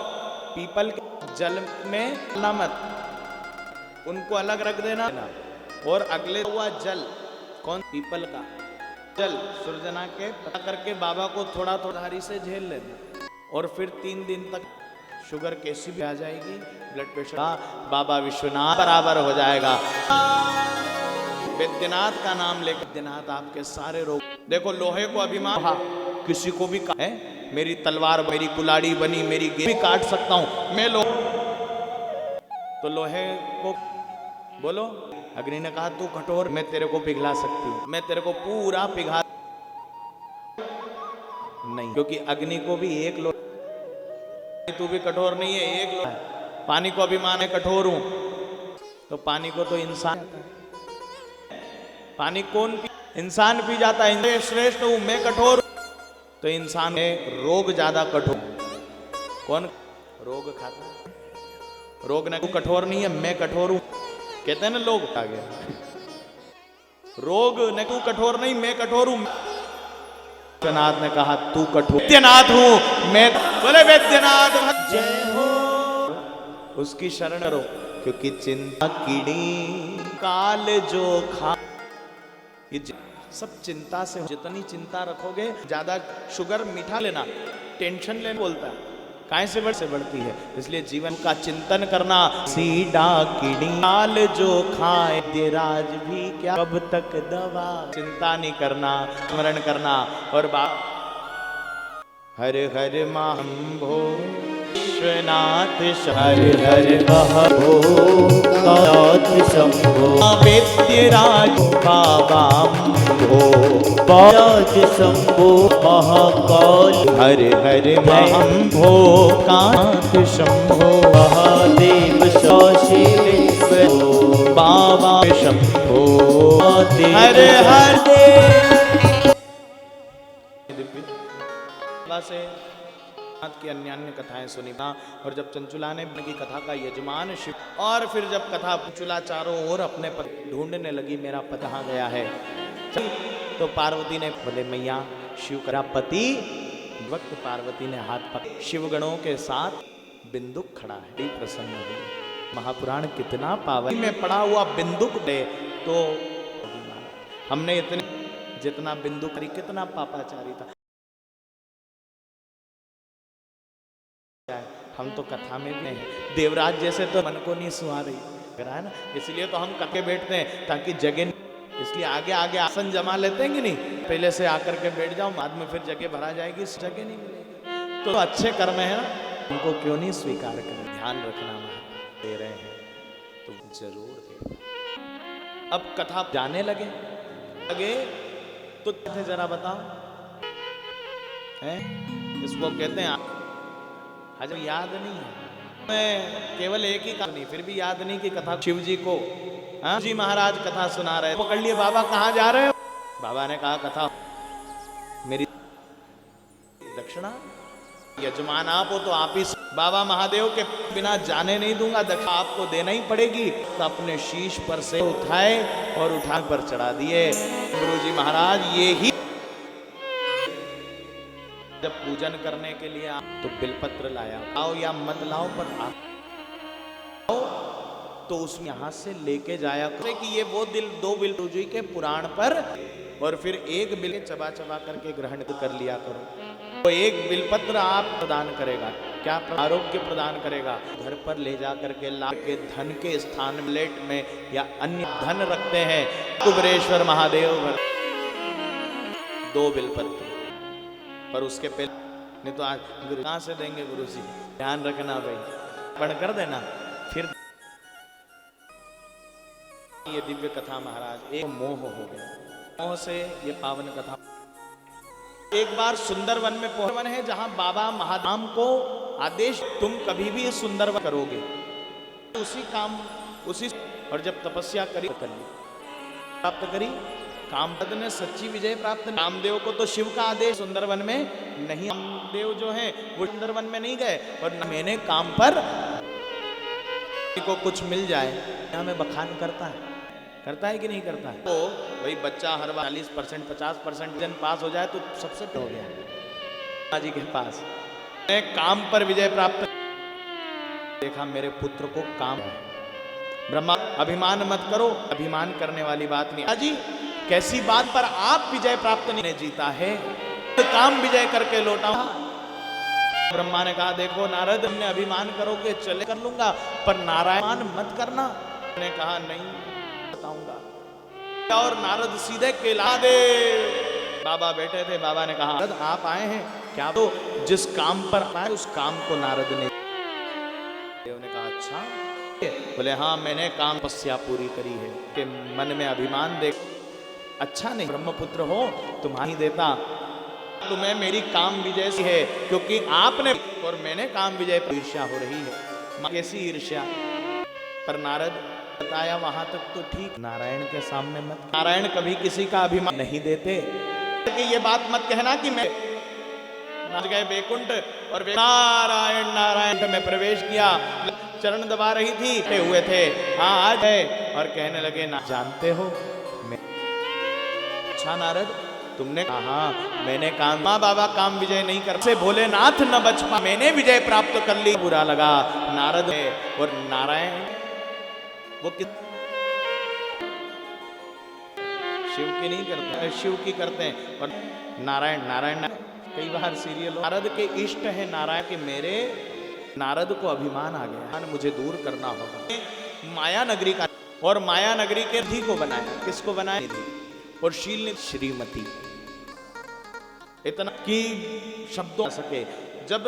पीपल के जल में मत, उनको अलग रख देना, और अगले हुआ जल, कौन पीपल का जल सुरजना के पता करके बाबा को थोड़ा थोड़ा धारी से झेल लेना, और फिर 3 दिन तक शुगर कैसी भी आ जाएगी, ब्लड प्रेशर बाबा विश्वनाथ बराबर हो जाएगा। वैद्यनाथ का नाम लेकर वैद्यनाथ आपके सारे रोग, देखो लोहे को अभिमान, किसी को भी है, मेरी तलवार, मेरी कुलाड़ी बनी, मेरी भी काट सकता हूं मैं, तो लोहे को बोलो, अग्नि ने कहा तू कठोर, मैं तेरे को पिघला सकती हूं, मैं तेरे को पूरा पिघला नहीं, क्योंकि अग्नि को भी एक लोटा, तू भी कठोर नहीं है, एक लोटा। पानी को अभिमान है कठोर हूं, तो पानी को तो इंसान, पानी कौन पी, इंसान पी जाता है, मैं श्रेष्ठ हूं, मैं कठोर, तो इंसान में रोग ज्यादा कठोर, कौन रोग खाता है, रोग ने तू कठोर नहीं है मैं कठोर हूं, कहते हैं ना लोग, आ गया रोग ने तू कठोर नहीं मैं कठोर हूं। वैद्यनाथ ने कहा तू कठोर, वैद्यनाथ हूं मैं, बोले वैद्यनाथ जय हो, उसकी शरण करो, क्योंकि चिंता कीड़ी काल जो खा, ये सब चिंता से, जितनी चिंता रखोगे ज्यादा, शुगर मीठा लेना, टेंशन लेना बोलता है, काहे से बढ़ती है, इसलिए जीवन का चिंतन करना। सीडा कीड़ी काल जो खाए देराज भी क्या, कब तक दवा, चिंता नहीं करना, स्मरण करना, और हर हर महाभो विश्वनाथ हर हर महाभोगात् शंभो, वेद्यराज बाबा भो पारात शंभो महाकाल, हर हर महाभोगात् शंभो, महादेव शाशी विश्व बाबा शंभो, हर हर से की अन्य अन्य कथाएं सुनी, और जब चंचुला ने की कथा का यजमान शिव, और फिर जब कथा चंचुला चारों ओर अपने पति ढूंढने लगी, मेरा पति कहाँ गया है, तो पार्वती ने बोले मैया शिव का पति, वक्त पार्वती ने हाथ पकड़, शिवगणों के साथ बिंदुक खड़ा है, बड़ी प्रसन्न हुई। महापुराण कितना पावन में पड़ा हुआ बिंदुक दे, तो हमने इतने जितना बिंदुक कितना पापाचारी था। हम तो कथा में भी हैं, देवराज जैसे तो मन को नहीं सुहा रही है ना, इसलिए तो हम कके बैठते हैं ताकि जगह, इसलिए आगे आगे आसन जमा लेते हैं कि नहीं, पहले से आकर के बैठ जाओ, बाद में फिर जगह भरा जाएगी, जगह नहीं मिलेगी। तो अच्छे कर्म है ना, उनको क्यों नहीं स्वीकार करें, ध्यान रखना महाराज दे रहे हैं तो जरूर दे। अब कथा जाने लगे तो कैसे जरा बताओ हैं, इसको कहते हैं हजम याद नहीं है, मैं केवल एक ही कहानी फिर भी याद नहीं कि कथा शिव जी को, हाँ जी महाराज कथा सुना रहे, पकड़ लिए बाबा कहाँ जा रहे हो, बाबा ने कहा कथा मेरी दक्षिणा, यजमान आप हो तो आप ही, बाबा महादेव के बिना जाने नहीं दूंगा, दक्षिणा आपको देना ही पड़ेगी। तो अपने शीश पर से उठाए और उठा पर चढ़ा दिए। गुरु जी महाराज ये ही जब पूजन करने के लिए तो बिलपत्र लाया, आओ या मत लाओ पर आओ तो उसमें यहां से लेके जाया कि ये वो दो बिल जी के पुराण पर, और फिर एक बिल चबा चबा करके ग्रहण कर लिया करो। तो एक बिलपत्र आप प्रदान करेगा, क्या आरोग्य प्रदान करेगा, घर पर ले जा करके ला के धन के स्थान प्लेट में या अन्य धन रखते हैं कुबेरेश्वर महादेव भर, 2 बिलपत्र, पर उसके पहले नहीं तो आज गुरु कहां से देंगे गुरु जी, ध्यान रखना भाई, पढ़ कर देना। फिर ये दिव्य कथा महाराज एक मोह हो गया, मोह से ये पावन कथा। एक बार सुंदरवन में वन है जहां बाबा महाधाम को आदेश, तुम कभी भी सुंदरवन करोगे, उसी काम उसी, और जब तपस्या करी कर ली, प्राप्त करी, कामपद ने सच्ची विजय प्राप्त। कामदेव को तो शिव का आदेश सुंदरवन में नहीं, कामदेव जो है वो सुंदरवन में नहीं गए, और मैंने काम पर को कुछ मिल जाए यहाँ में बखान करता है कि नहीं करता है। तो वही बच्चा हर बार 40% 50% जन पास हो जाए तो सबसे हो गया जी के पास, मैं काम पर विजय प्राप्त, देखा मेरे पुत्र को काम है। ब्रह्मा अभिमान मत करो, अभिमान करने वाली बात नहीं जी, कैसी बात पर आप विजय प्राप्त नहीं जीता है, तो काम विजय करके लौटा। ब्रह्मा ने कहा देखो नारद, हमने अभिमान करोगे चले कर लूंगा, पर नारायण मत करना। ने कहा नहीं बताऊंगा, और नारद सीधे केला दे, बाबा बैठे थे, बाबा ने कहा नारद आप आए हैं क्या, तो जिस काम पर आए उस काम को नारद ने, देव ने कहा अच्छा, बोले हाँ मैंने काम तपस्या पूरी करी है, कि मन में अभिमान देख, अच्छा नहीं ब्रह्मपुत्र हो तुम्हारी देता, तुम्हें मेरी काम विजय से है, क्योंकि आपने और मैंने काम विजय पर ईर्ष्या हो रही है। कैसी ईर्ष्या, पर नारद बताया वहां तक तो ठीक, नारायण के सामने मत, नारायण कभी किसी का अभिमान नहीं देते, कि ये बात मत कहना कि मैं गए बैकुंठ और नारायण नारायण में प्रवेश किया, चरण दबा रही थी, हुए थे हाँ आज है, और कहने लगे ना जानते हो मैं, अच्छा नारद तुमने कहा मैंने काम, माँ बाबा काम विजय नहीं कर से भोलेनाथ न बच पा, मैंने विजय प्राप्त कर ली, बुरा लगा नारद है। और नारायण वो किस शिव की नहीं करते, शिव की करते हैं, और नारायण नारायण कई बार सीरियल, नारद के इष्ट है नारायण के, मेरे नारद को अभिमान आ गया, मुझे दूर करना होगा। माया नगरी का, और माया नगरी के निधि को बनाया, किसको बनाया निधि, और शील श्रीमती, इतना कि शब्दों आ सके, जब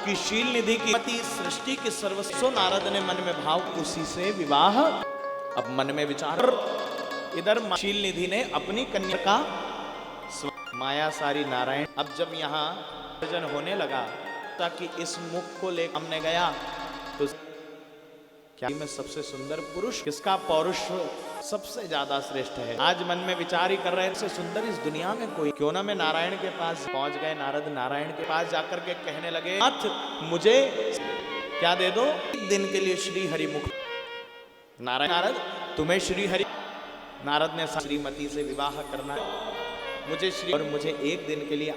कि शील निधि की मति सृष्टि के सर्वस्व, नारद ने मन में भाव, उसी से विवाह। अब मन में विचार, इधर शील निधि ने अपनी कन्या का माया सारी नारायण। अब जब यहाँ भजन होने लगा ताकि इस मुख को ले हमने गया, तो क्या में सबसे सुंदर पुरुष किसका पौरुष सबसे ज्यादा श्रेष्ठ है, आज मन में विचार ही कर रहे हैं, सबसे सुंदर इस दुनिया में कोई क्यों ना। मैं नारायण के पास पहुंच गए, नारद नारायण के पास जाकर के कहने लगे नाथ मुझे क्या दे दो, एक दिन के लिए श्री हरि मुख। नारायण नारद तुम्हें श्री हरि, नारद ने श्रीमती से विवाह करना है, मुझे श्री, और मुझे एक दिन के लिए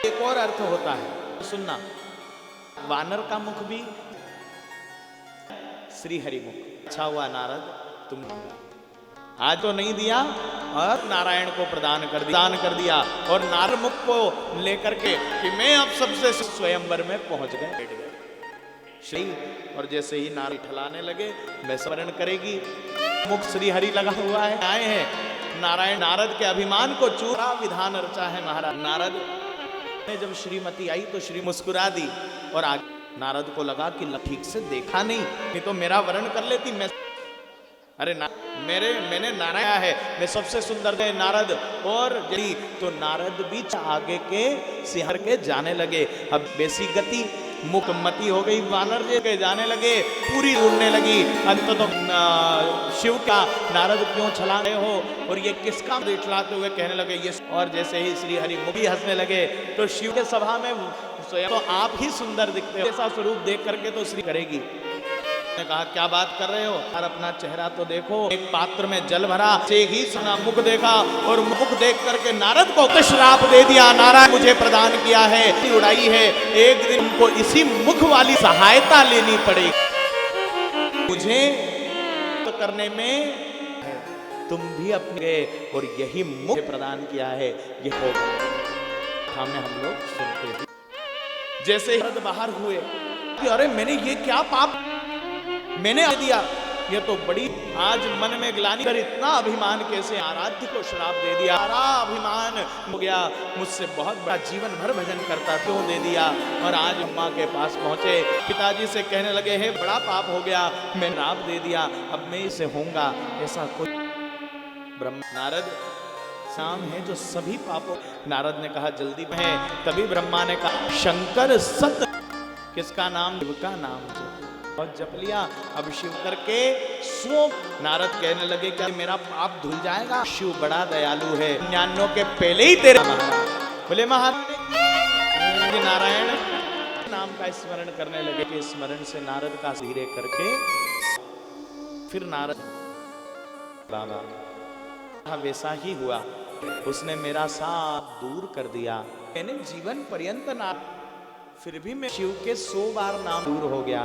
एक और अर्थ होता है सुनना, वानर का मुख भी श्री हरि मुख। अच्छा हुआ नारद तुम आज तो नहीं दिया, और नारायण को प्रदान कर दिया और नारद मुख को लेकर के कि मैं अब सबसे स्वयंवर में पहुंच गए, बैठ गए श्री। और जैसे ही नारद ठलाने लगे, मैं स्मरण करेगी, मुख श्री हरि लगा हुआ है, आए हैं नारायण। नारद के अभिमान को चूरा विधान रचा है महाराज। नारद ने जब श्रीमती आई तो श्री मुस्कुरा दी और आगे नारद को लगा कि ठीक से देखा नहीं तो मेरा वर्ण कर लेती। मैं अरे मैंने नारायण है, मैं सबसे सुंदर है नारद। और यदि तो नारद भी आगे के सिंहर के जाने लगे। अब बेसी गति मुखमती हो गई, वानर जी के जाने लगे, पूरी उड़ने लगी। अंत तो शिव का नारद क्यों छला रहे हो और ये किसका दिखलाते हुए कहने लगे ये। और जैसे ही श्री हरि मुखी हंसने लगे तो शिव के सभा में स्वयं तो आप ही सुंदर दिखते हो, ऐसा स्वरूप देख करके तो श्री करेगी। ने कहा क्या बात कर रहे हो, और अपना चेहरा तो देखो। एक पात्र में जल भरा, से ही सुना मुख देखा और मुख देख करके नारद को श्राप दे दिया। नारायण मुझे प्रदान किया है, उड़ाई है, एक दिन उनको इसी मुख वाली सहायता लेनी पड़ेगी। मुझे तो करने में तुम भी अपने और यही मुख प्रदान किया है, ये होगा। हमें हम लोग सुनते हैं। जैसे ही बाहर हुए कि अरे मैंने ये क्या पाप मैंने दिया, ये तो बड़ी आज मन में ग्लानि कर इतना अभिमान कैसे आराध्य को श्राप दे दिया। सारा अभिमान हो गया, मुझसे बहुत बड़ा जीवन भर भजन करता क्यों दे दिया। और आज अम्मा के पास पहुंचे, पिताजी से कहने लगे है बड़ा पाप हो गया, मैं श्राप दे दिया, अब मैं इसे होऊंगा ऐसा कोई। ब्रह्म नारद शाम है जो सभी पापों। नारद ने कहा जल्दी है, तभी ब्रह्मा ने कहा शंकर सत किसका नाम, शिव का नाम और जप लिया। अब शिव करके सो नारद कहने लगे क्या मेरा पाप धुल जाएगा। शिव बड़ा दयालु है, 99 के पहले ही तेरे बोले महाराज नारायण नाम का स्मरण करने लगे कि स्मरण से नारद का धीरे करके फिर नारद बाबा वैसा ही हुआ, उसने मेरा साथ दूर कर दिया। मैंने जीवन पर्यंत ना, फिर भी मैं शिव के 100 बार नाम दूर हो गया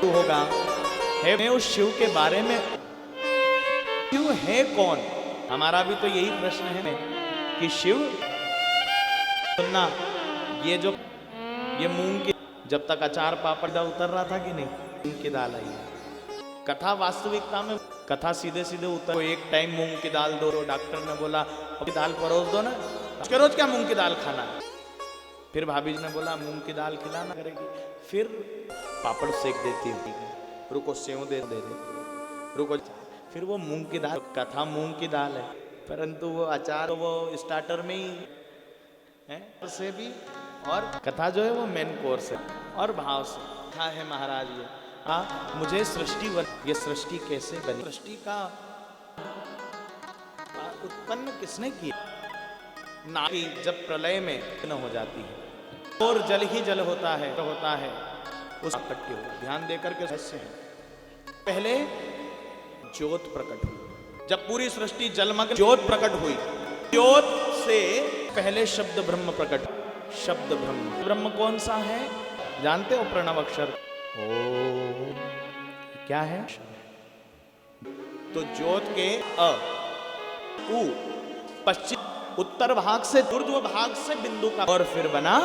होगा है। मैं उस शिव के बारे में शिव है कौन, हमारा भी तो यही प्रश्न है कि शिव सुनना। ये मूंग की जब तक अचार पापड़ उतर रहा था कि नहीं, मूंग की दाल आई। कथा वास्तविकता में कथा सीधे सीधे उतर, तो एक टाइम मूंग की दाल दो, डॉक्टर ने बोला दाल परोस दो ना, उसके रोज क्या मूंग की दाल खाना। फिर भाभी जी ने बोला मूंग की दाल खिलाना करेगी, फिर पापड़ सेक देती है, रुको सेव दे दे रुको, फिर वो मूंग की दाल। कथा मूंग की दाल है, परंतु वो अचार तो वो स्टार्टर में ही है से भी, और कथा जो है वो मेन कोर्स है और भाव से कथा है महाराज। ये मुझे सृष्टि ये सृष्टि कैसे बनी, सृष्टि का उत्पन्न किसने किया। नारी जब प्रलय में न हो जाती है और जल ही जल होता है उस इकट्ठे हो। ध्यान देकर के सत्य है। पहले ज्योत प्रकट हुई, जब पूरी सृष्टि जलमग्न ज्योत प्रकट हुई, ज्योत से पहले शब्द ब्रह्म प्रकट। शब्द ब्रह्म, ब्रह्म कौन सा है जानते हो, प्रणव अक्षर ओ क्या है। तो ज्योत के अ उ पश्चिम उत्तर भाग से ऊर्ध्व भाग से बिंदु का, और फिर बना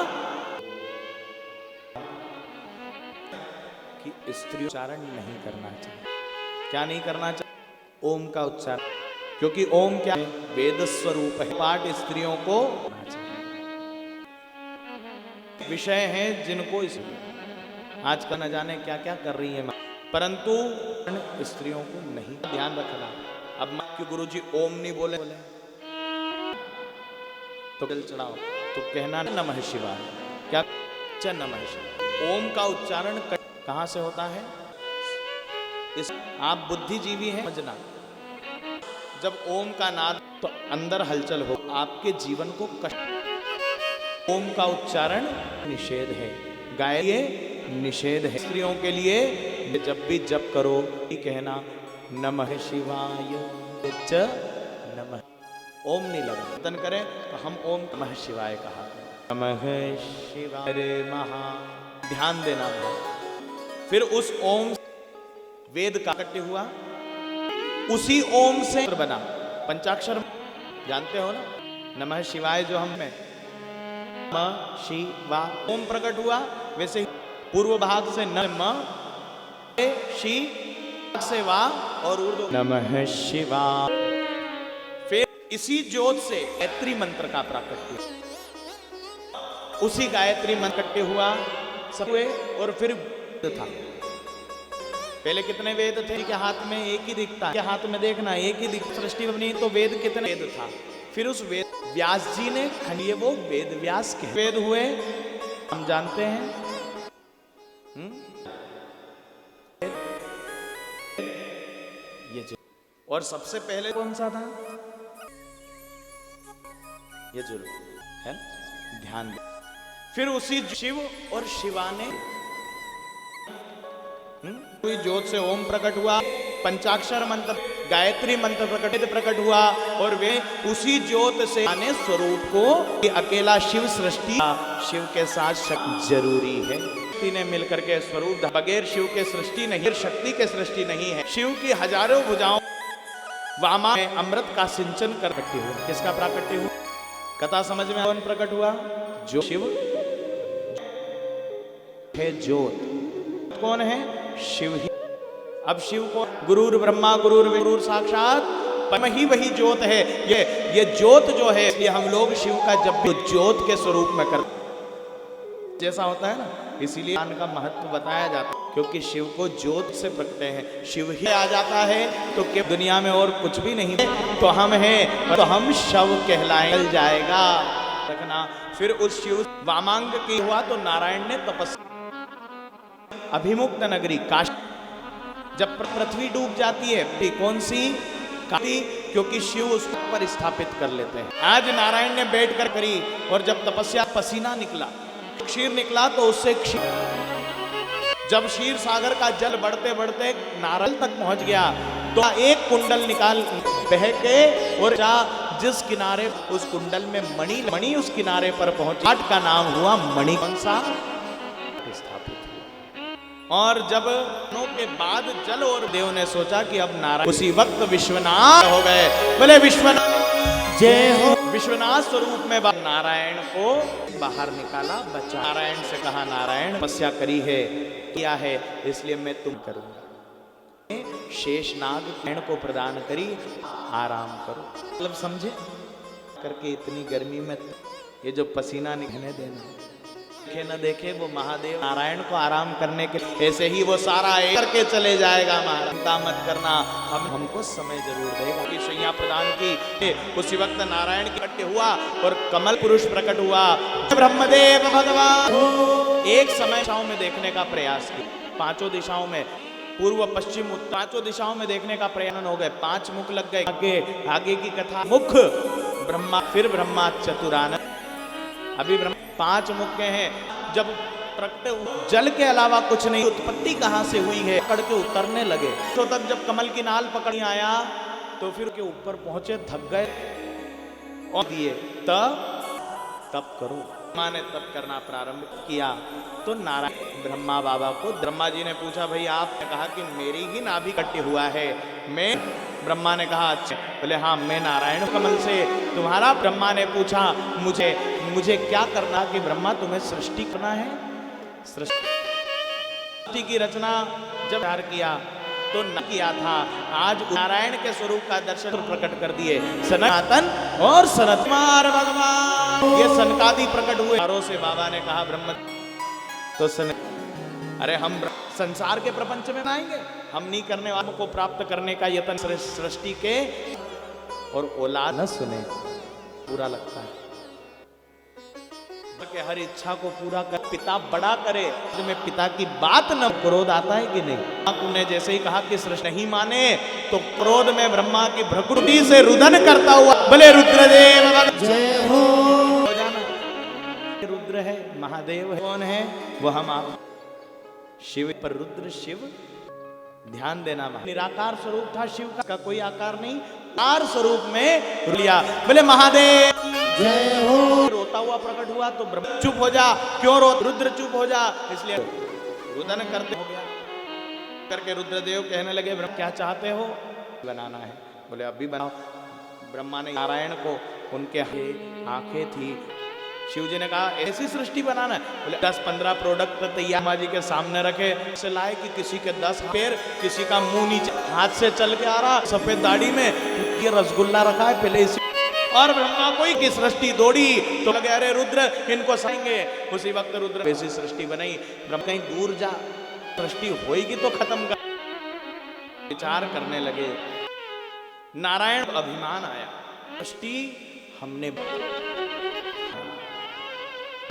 कि स्त्री उच्चारण नहीं करना चाहिए। क्या नहीं करना चाहिए, ओम का उच्चारण, क्योंकि ओम क्या है, वेद स्वरूप है। पाठ स्त्रियों को विषय है जिनको इस आज का न जाने क्या क्या कर रही है, परंतु स्त्रियों को नहीं ध्यान रखना। अब क्यों गुरु जी ओम नहीं बोले तो जल चढ़ाओ तो कहना नमः शिवाय, क्या च नमः शिवाय। ओम का उच्चारण कहां से होता है, इस आप बुद्धिजीवी हैं समझना। जब ओम का नाद तो अंदर हलचल हो, आपके जीवन को कष्ट। ओम का उच्चारण निषेध है, गाय निषेध है। स्त्रियों के लिए जब भी जप करो कहना नमः शिवाय च नमः, ओम नहीं लगा। कीर्तन करें तो हम ओम नमः शिवाय कहा, नमः शिवाय रे महा, ध्यान देना है। फिर उस ओम वेद का इकट्ठे हुआ, उसी ओम से बना पंचाक्षर जानते हो ना, नमः शिवाय जो हम में नमः शिवा ओम प्रकट हुआ, वैसे ही पूर्व भाग से नमः शि से वा और उर्दू नमः शिवाय। फिर इसी ज्योत से गायत्री मंत्र का प्राकट्य, उसी गायत्री मंत्र कट्टे हुआ सब हुए। और फिर था, पहले कितने वेद थे के हाथ में एक ही दिखता है, के हाथ में देखना एक ही दिख, सृष्टि बनी तो वेद कितने वेद था। फिर उस वेद व्यास जी ने खंडिए, वो वेद व्यास के वेद हुए हम जानते हैं। ये जो और सबसे पहले कौन सा था, ये जो है ध्यान दे। फिर उसी शिव और शिवा ने कोई ज्योत से ओम प्रकट हुआ, पंचाक्षर मंत्र गायत्री मंत्र प्रकट हुआ। और वे उसी ज्योत से आने स्वरूप को कि अकेला शिव सृष्टि, शिव के साथ शक्ति जरूरी है, शक्ति ने मिलकर के स्वरूप, बगैर शिव के सृष्टि नहीं, शक्ति के सृष्टि नहीं है। शिव की हजारों भुजाओं वामा में अमृत का सिंचन कर प्रकट हुआ। किसका प्राकट्य हुआ, कथा समझ में कौन प्रकट हुआ, जो शिव है। ज्योत कौन है, शिव ही। अब शिव को गुरुर ब्रह्मा गुरुर साक्षात परम ही वही ज्योत है। ये ज्योत जो है, इसलिए हम लोग शिव का जब भी ज्योत के स्वरूप में करते जैसा होता है ना, इसीलिए ज्ञान का महत्व बताया जाता है, क्योंकि शिव को ज्योत से प्रकटे हैं। शिव ही आ जाता है तो क्या दुनिया में और कुछ भी नहीं है, तो हम हैं, तो हम शव कहलाए जाएगा रखना। फिर उस शिव वामांग की हुआ तो नारायण ने तपस्या, अभिमुक्त नगरी काशी, जब पृथ्वी डूब जाती है, कौन सी काशी, क्योंकि शिव उस पर स्थापित कर लेते हैं। आज नारायण ने बैठ कर करी, और जब तपस्या पसीना निकला, क्षीर निकला, तो उससे जब क्षीर सागर का जल बढ़ते बढ़ते नारल तक पहुंच गया, तो एक कुंडल निकाल बह के, और जिस किनारे उस कुंडल में मणि उस किनारे पर पहुंची, घाट का नाम हुआ मणि, कौन सा स्थापित हुआ। और जब के बाद जल और देव ने सोचा कि अब नारायण, उसी वक्त विश्वनाथ हो गए। बोले विश्वनाथ जय हो। विश्वनाथ स्वरूप में नारायण को बाहर निकाला, बचा। नारायण से कहा, नारायण तपस्या करी है, किया है, इसलिए मैं तुम करूंगा। शेषनाग किरण को प्रदान करी, आराम करो। मतलब समझे करके, इतनी गर्मी में ये जो पसीना निकलने देना, देखे न देखे वो महादेव नारायण को आराम करने के, ऐसे ही वो सारा करके चले जाएगा। महाराज चिंता मत करना, हमको समय जरूर देगा। कि शैया प्रदान की, उसी वक्त नारायण की इकट्ठे हुआ और कमल पुरुष प्रकट हुआ। ब्रह्मदेव भगवान एक समय दिशाओं में देखने का प्रयास किया, पांचों दिशाओं में, पूर्व पश्चिम उत्तर, पांचों दिशाओं में देखने का प्रयास हो गए, 5 मुख लग गए। आगे की कथा, मुख ब्रह्मा, फिर ब्रह्मा चतुरानन, अभी ब्रह्मा 5 मुख के हैं। जब प्रकट जल के अलावा कुछ नहीं, उत्पत्ति कहां से हुई है, पकड़ के उतरने लगे। तो तक जब कमल की नाल पकड़ आया, तो फिर के ऊपर पहुंचे, थक गए और दिए, तब करो। ब्रह्मा ने तब करना प्रारंभ किया, तो नारायण ब्रह्मा बाबा को, ब्रह्मा जी ने पूछा, भाई आपने कहा कि मेरी ही नाभि कटी हुआ है, मैं, ब्रह्मा ने कहा अच्छा, बोले हाँ मैं नारायण कमल से, तुम्हारा, ब्रह्मा ने पूछा मुझे क्या करना, कि ब्रह्मा तुम्हें सृष्टि करना है। सृष्टि की रचना जब किया तो न किया था, आज नारायण के स्वरूप का दर्शन प्रकट कर दिए। सनातन और सनतमार भगवान, ये सनकादि प्रकट हुए। से बाबा ने कहा ब्रह्म तो अरे हम संसार के प्रपंच में आएंगे, हम नहीं करने वालों को प्राप्त करने का यत्न सृष्टि के, और औलाद न सुने, पूरा लगता है कि हर इच्छा को पूरा कर, पिता बड़ा करे, में पिता की बात न, क्रोध आता है कि नहीं। तुमने जैसे ही कहा कि सृष्टि नहीं माने, तो क्रोध में ब्रह्मा की भ्रकुटी से रुदन करता हुआ, बोले रुद्रदेव जय हो जाना। रुद्र है, महादेव है, कौन है वो, हम आप। शिव पर रुद्र शिव, ध्यान देना, निराकार स्वरूप था शिव का कोई आकार नहीं, आकार स्वरूप में लिया। बोले महादेव जय हो। रोता हुआ प्रकट हुआ तो ब्रह्मा चुप हो जा, क्यों रो, रुद्र चुप हो जा, इसलिए रुदन करते हो गया करके रुद्रदेव कहने लगे, ब्रह्मा क्या चाहते हो, बनाना है। बोले अभी बनाओ। ब्रह्मा ने नारायण को उनके आंखें थी। शिव जी ने कहा ऐसी सृष्टि बनाना है। बोले 10-15 प्रोडक्ट तैयार ब्रह्मा जी के सामने रखे, से लाए कि किसी के 10 पैर, किसी का मुंह नीचे हाथ से चल के आ रहा, सफेद दाढ़ी में ये रसगुल्ला रखा है पहले इसी। और ब्रह्मा कोई की सृष्टि दौड़ी तो लगे अरे रुद्र इनको सहेंगे। उसी वक्त रुद्र ऐसी सृष्टि बनाई। ब्रह्मा कहीं दूर जा, सृष्टि होएगी तो खत्म कर। विचार करने लगे। नारायण अभिमान आया, सृष्टि हमने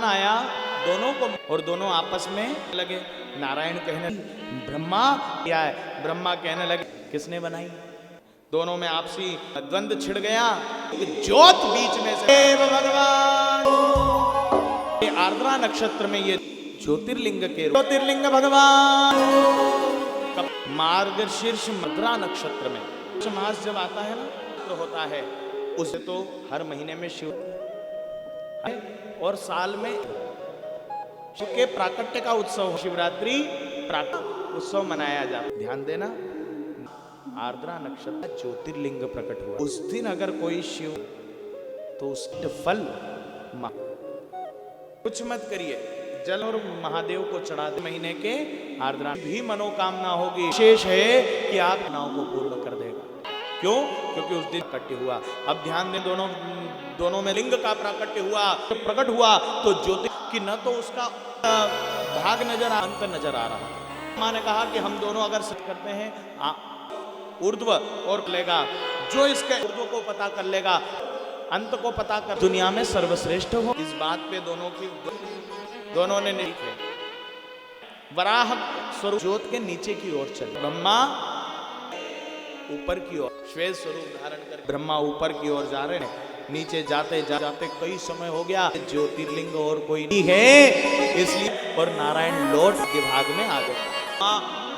आया दोनों को, और दोनों आपस में लगे। नारायण कहने ब्रह्मा क्या है, ब्रह्मा कहने लगे किसने बनाई। दोनों में आपसी द्वंद छिड़ गया। ज्योत बीच में से देव भगवान, ये आर्द्रा नक्षत्र में ये ज्योतिर्लिंग के ज्योतिर्लिंग भगवान मार्गशीर्ष मद्रा नक्षत्र में मास जब आता है ना तो होता है, उसे तो हर महीने में शिव और साल में शिव के प्राकट्य का उत्सव शिवरात्रि उत्सव मनाया जाता। ध्यान देना, आर्द्रा नक्षत्र ज्योतिर्लिंग प्रकट हुआ उस दिन अगर कोई शिव तो उसका फल कुछ मत करिए, जल और महादेव को चढ़ा दे। महीने के आर्द्रा भी मनोकामना होगी, विशेष है कि आप नाव को पूर्ण कर देगा। क्यों? क्योंकि उस दिन प्राकट्य हुआ। अब ध्यान दें, दोनों में लिंग का प्राकट्य हुआ, प्रकट हुआ तो ज्योति की न तो उसका भाग नजर अंत नजर आ रहा। माँ ने कहा कि हम दोनों अगर सच करते हैं ऊर्ध्व और लेगा, जो इसके ऊर्ध्व को पता कर लेगा अंत को पता कर दुनिया में सर्वश्रेष्ठ हो। इस बात पे दोनों ने लिखे। वराह स्वरूप ज्योत के नीचे की ओर चले, ब्रह्मा ऊपर की ओर श्वेत स्वरूप धारण कर ब्रह्मा ऊपर की ओर जा रहे हैं। नीचे जाते जाते कई समय हो गया, ज्योतिर्लिंग और कोई नहीं है, इसलिए और नारायण लौट के भाग में आ गए।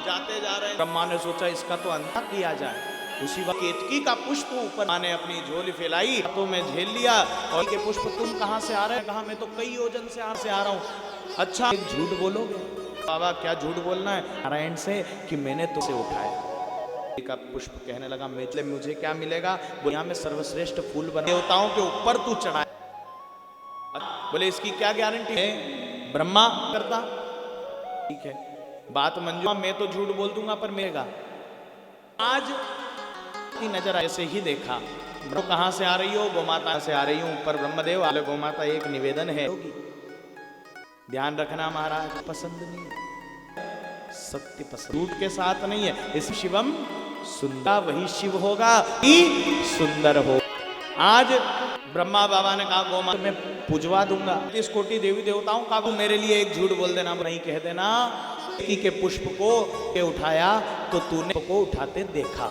जाते जा रहे हैं, ब्रह्मा ने सोचा इसका तो अंत किया जाए। उसी वक्त केतकी का पुष्प ऊपर माने अपनी झोली फैलाई, हाथों में झेल लिया और के पुष्प तुम कहां से आ रहे हैं? कहा मैं तो कई योजन से आ रहा हूं। अच्छा एक झूठ बोलोगे? बाबा क्या झूठ बोलना है? नारायण से कि मैंने तुझसे उठाया का पुष्प। कहने लगा मुझे क्या मिलेगा? दुनिया में सर्वश्रेष्ठ फूल बना, देवताओं के ऊपर तू चढ़ाए। बोले इसकी क्या गारंटी है? ब्रह्मा करता, ठीक है बात मंजूर, मैं तो झूठ बोल दूंगा पर मिलेगा। आज की नजर ऐसे ही देखा, तो कहां से आ रही हो? गोमाता से आ रही हूं। ऊपर ब्रह्मदेव आले गोमाता एक निवेदन है, ध्यान रखना महाराज, पसंद नहीं सत्य पसंद, झूठ के साथ नहीं है। इस शिवम सुंदर वही शिव होगा कि सुंदर हो। आज ब्रह्मा बाबा ने कहा गोमाता मैं पूजवा दूंगा 30 कोटि देवी देवताओं का, मेरे लिए एक झूठ बोल देना, नहीं कह देना के पुष्प को के उठाया तो तूने को उठाते देखा।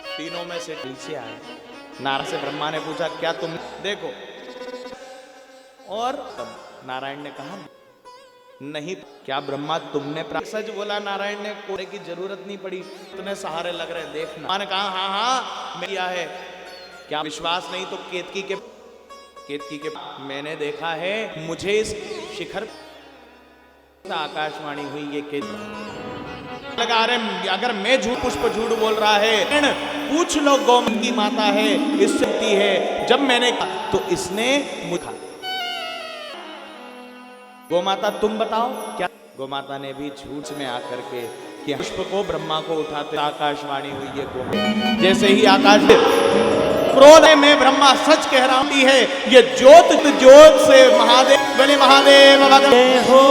तीनों में से नीचे आए। नारायण से ब्रह्मा ने पूछा क्या तुम देखो? और नारायण ने कहा नहीं। क्या ब्रह्मा तुमने सच बोला? नारायण ने कोने की जरूरत नहीं पड़ी, इतने सहारे लग रहे देखना। मैंने कहा हाँ मैं किया है। क्या विश्वास नहीं तो केतकी के मैंने देखा है। मुझे इस शिखर आकाशवाणी हुई ये केतकी लगा रहे, अगर मैं झूठ पुष्प झूठ बोल रहा है पूछ लो गौमन की माता है इससे है। जब मैंने कहा तो इसने मुझे गोमाता तुम बताओ क्या? गोमाता ने भी झूठ में आकर के कि पुष्प को ब्रह्मा को उठाते आकाशवाणी हुई ये गोमाता। जैसे ही आकाश क्रोध में ब्रह्मा सच कह रहा है, ये ज्योत से महादेव बने महादेव भगवान हो।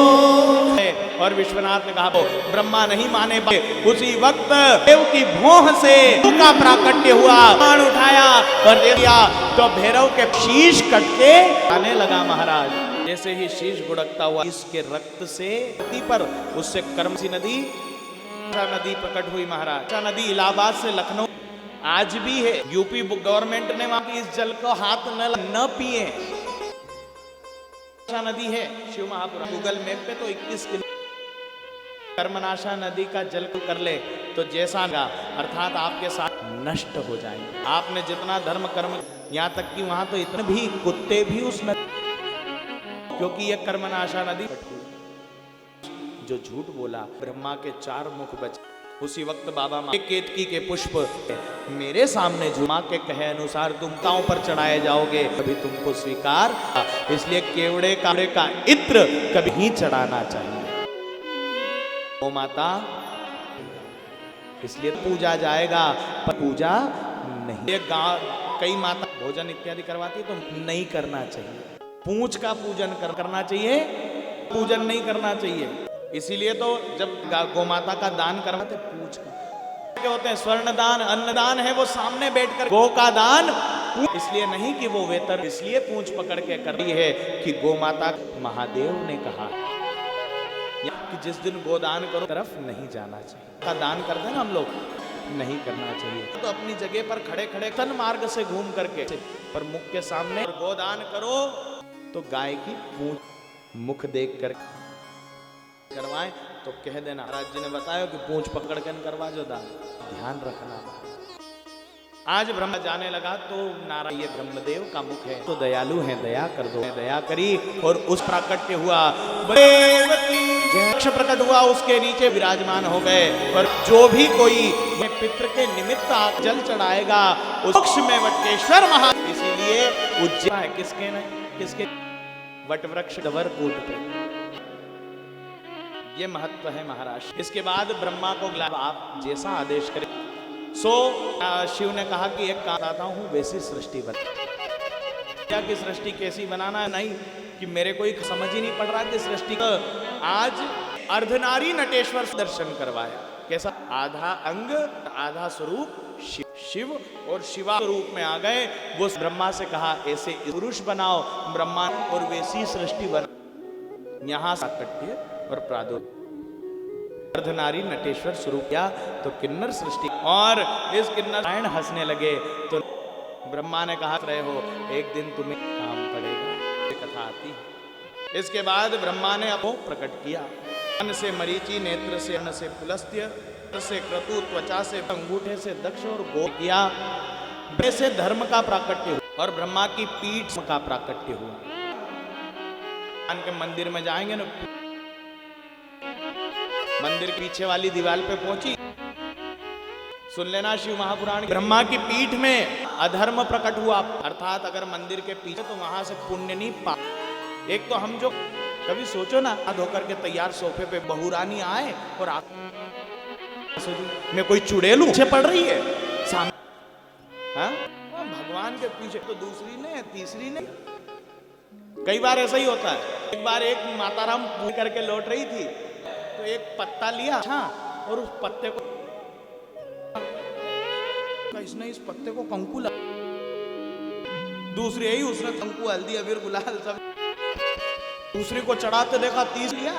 और विश्वनाथ ने कहा ब्रह्मा नहीं माने पाए। उसी वक्त देव की भौह से का प्राकट्य हुआ, बाण उठाया और दे दिया तो भैरव के शीश कट के आने लगा महाराज। जैसे ही शीश गुड़कता हुआ इसके रक्त से पर उससे कर्मसी नदी प्रकट हुई महाराज। नदी इलाहाबाद से लखनऊ आज भी है। यूपी गवर्नमेंट ने वहां की इस जल को हाथ न पिए। नदी है शिव महापुराण, गूगल मैप पे तो 21 किलोमीटर। कर्मनाशा नदी का जल को कर ले तो जैसा अर्थात आपके साथ नष्ट हो जाएंगे। आपने जितना धर्म कर्म, यहाँ तक कि वहां तो इतने भी कुत्ते भी उस नदी, क्योंकि यह कर्मनाशा नदी जो झूठ बोला ब्रह्मा के 4 मुख बचे। उसी वक्त बाबा केतकी के पुष्प मेरे सामने झुमा के कहे अनुसार तुम ताओं पर चढ़ाए जाओगे, कभी तुमको स्वीकार, इसलिए केवड़े का इत्र कभी ही चढ़ाना चाहिए। ओ माता, इसलिए पूजा जाएगा पर पूजा नहीं। ये कई माता भोजन इत्यादि करवाती तो नहीं करना चाहिए। पूंछ का पूजन करना चाहिए, पूजन नहीं करना चाहिए। इसीलिए तो जब गोमाता का दान करवाते पूछ का क्या होते हैं, स्वर्ण दान, अन्न दान है वो सामने बैठकर, गो का दान इसलिए नहीं कि वो वेतर, इसलिए पूंछ पकड़ के कर रही है कि गोमाता, महादेव ने कहा कि जिस दिन गोदान करो तरफ नहीं जाना चाहिए। का दान करते हैं ना हम लोग, नहीं करना चाहिए। तो अपनी जगह पर खड़े खड़े तन मार्ग से घूम करके पर मुख के सामने गोदान करो तो गाय की पूंछ मुख देख कर करवाएं तो कह देना महाराज जी ने बताया कि पूंछ पकड़ कर करवा जो दान, ध्यान रखना। आज ब्रह्मा जाने लगा तो नारायण ये ब्रह्मदेव का मुख है तो दयालु है, दया कर दो, दया करी और उस प्राकट्य हुआ, यक्ष प्रकट हुआ, उसके नीचे विराजमान हो गए। और जो भी कोई पितृ के निमित्त जल चढ़ाएगा उस वृक्ष में वटकेश्वर महा, इसीलिए उज्जैन है किसके वट वृक्ष डवर कूट पे, ये महत्व है महाराज। इसके बाद ब्रह्मा को आप जैसा आदेश करें सो शिव ने कहा कि एक काम आता हूं वैसी सृष्टि बना। क्या कि सृष्टि कैसी बनाना है, नहीं कि मेरे कोई समझ ही नहीं पड़ रहा कि सृष्टि का। आज अर्धनारी नटेश्वर दर्शन करवाया, कैसा, आधा अंग आधा स्वरूप शिव और शिवा रूप में आ गए। वो ब्रह्मा से कहा ऐसे पुरुष बनाओ ब्रह्मा और वैसी सृष्टि बना। यहां साकट्य और प्रादुर्भाव अर्धनारी नटेश्वर शुरू किया तो किन्नर सृष्टि, और इस किन्नर नारायण हंसने लगे तो ब्रह्मा ने कहा रहे हो एक दिन तुम्हें काम पड़ेगा, ये कथा आती है। इसके बाद ब्रह्मा ने अपो प्रकट किया, अन्न से मरीचि, नेत्र से अन्न से पुलस्त्य, से क्रतु, त्वचा से अंगूठे से दक्ष और गो किया। से धर्म का प्राकट्य हुआ और ब्रह्मा की पीठ का प्राकट्य हुआ। के मंदिर में जाएंगे ना, मंदिर के पीछे वाली दीवार पे पहुंची, सुन लेना शिव महापुराण, ब्रह्मा की पीठ में अधर्म प्रकट हुआ। अर्थात अगर मंदिर के पीछे तो वहां से पुण्य नहीं पा। एक तो हम जो कभी सोचो ना, हाथ धोकर के तैयार सोफे पे बहुरानी आए और में कोई चुड़ैल पीछे पड़ रही है सामने, हाँ? भगवान के पीछे तो दूसरी नहीं है, तीसरी नहीं। कई बार ऐसा ही होता है। एक बार एक माताराम पूजा करके लौट रही थी तो एक पत्ता लिया, हाँ, और उस पत्ते को इसने इस पत्ते को कंकु लगा, दूसरी यही उसने कंकु, हल्दी, अबीर, गुलाल सब, दूसरी को चढ़ाते देखा, तीस लिया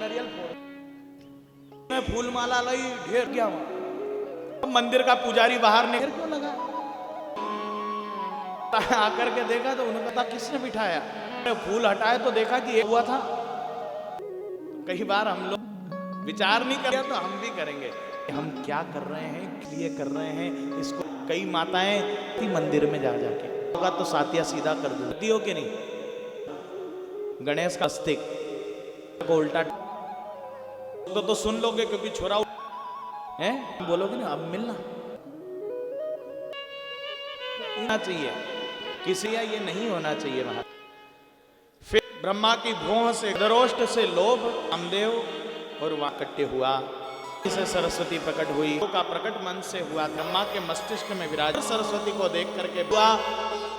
नारियल फोड़, फूल माला लाई, ढेर क्या हुआ। मंदिर का पुजारी बाहर निकल क्यों लगा, आकर के देखा तो उन्होंने पता किसने बिठाया, फूल हटाए तो देखा कि ये हुआ था। कई बार हम लोग विचार नहीं करें तो हम भी करेंगे, हम क्या कर रहे हैं, लिए कर रहे हैं इसको। कई माताएं मंदिर में जा जाके होगा तो सातिया सीधा कर देती हो कि नहीं, गणेश का अस्तिक को उल्टा तो सुन लोगे क्योंकि छोरा है, बोलोगे ना अब मिलना चाहिए किसी, या ये नहीं होना चाहिए वहां। फिर ब्रह्मा की भौं से दरोष्ट से लोभ कामदेव और वाकट्य हुआ, से सरस्वती प्रकट हुई, का प्रकट मन से हुआ, ब्रह्मा के मस्तिष्क में विराज, सरस्वती को देख करके हुआ,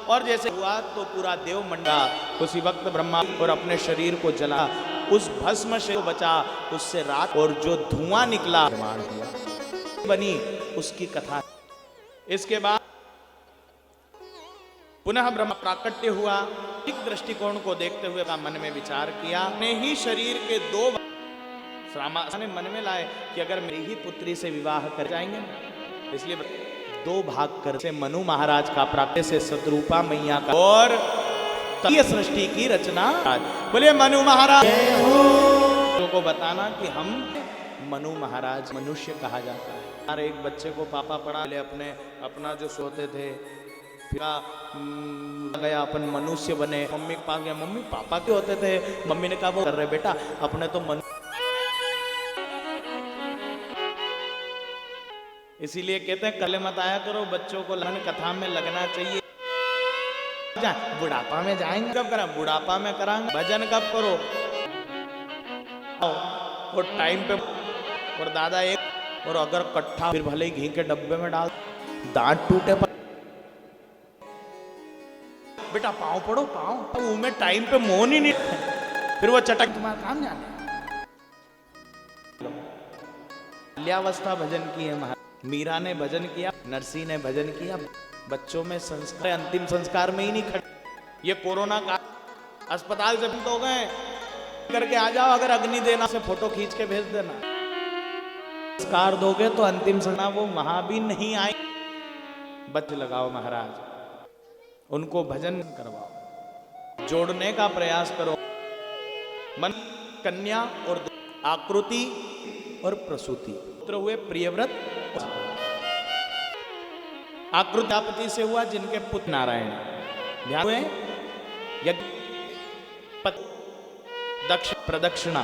और जैसे हुआ तो पूरा देव मंडा। उसी वक्त ब्रह्मा और अपने शरीर को जला, उस भस्म से बचा, उससे रात और जो धुआं निकला निर्माण हुआ बनी, उसकी कथा। इसके बाद पुनः ब्रह्मा प्राकट्य हुआ, एक दृष्टिकोण को देखते हुए मन में विचार किया, ने ही शरीर के दो ने मन में लाए कि अगर मेरी ही पुत्री से विवाह कर जाएंगे, इसलिए दो भाग कर से मनु महाराज का प्राकट्य से शत्रुपा मैया का, और ये सृष्टि की रचना। बोले मनु महाराज को बताना कि हम मनु महाराज मनुष्य कहा जाता है। हर एक बच्चे को पापा पढ़ा ले, अपने अपना जो सोते थे गया अपन मनुष्य बने, मम्मी के पास गया, मम्मी पापा के होते थे, मम्मी ने कहा वो कर रहे बेटा अपने तो इसीलिए कहते हैं कल मत आया करो, बच्चों को मन कथा में लगना चाहिए। बुढ़ापा में जाएंगे कब करा, बुढ़ापा में कराएंगे, भजन कब करो और टाइम पे। और दादा एक और अगर कट्ठा फिर भले ही घी के डब्बे में डाल, दांत टूटे पर बेटा पाँव पड़ो, पाँव मुंह में टाइम पे मोन ही नहीं, फिर वो चटक तुम्हारा काम जाने। बाल्यावस्था भजन की है महाराज, मीरा ने भजन किया, नरसी ने भजन किया, बच्चों में संस्कार अंतिम संस्कार में ही नहीं खड़े। ये कोरोना का अस्पताल से हो गए करके आ जाओ, अगर अग्नि देना से फोटो खींच के भेज देना। संस्कार दोगे तो अंतिम सना वो वहां भी नहीं आए। बच्चे लगाओ महाराज, उनको भजन करवाओ, जोड़ने का प्रयास करो। मन कन्या और आकृति और प्रसूति, पुत्र हुए प्रियव्रत, आकृति से हुआ जिनके पुत्र नारायण, ध्यान हुए यज्ञ दक्ष प्रदक्षिणा,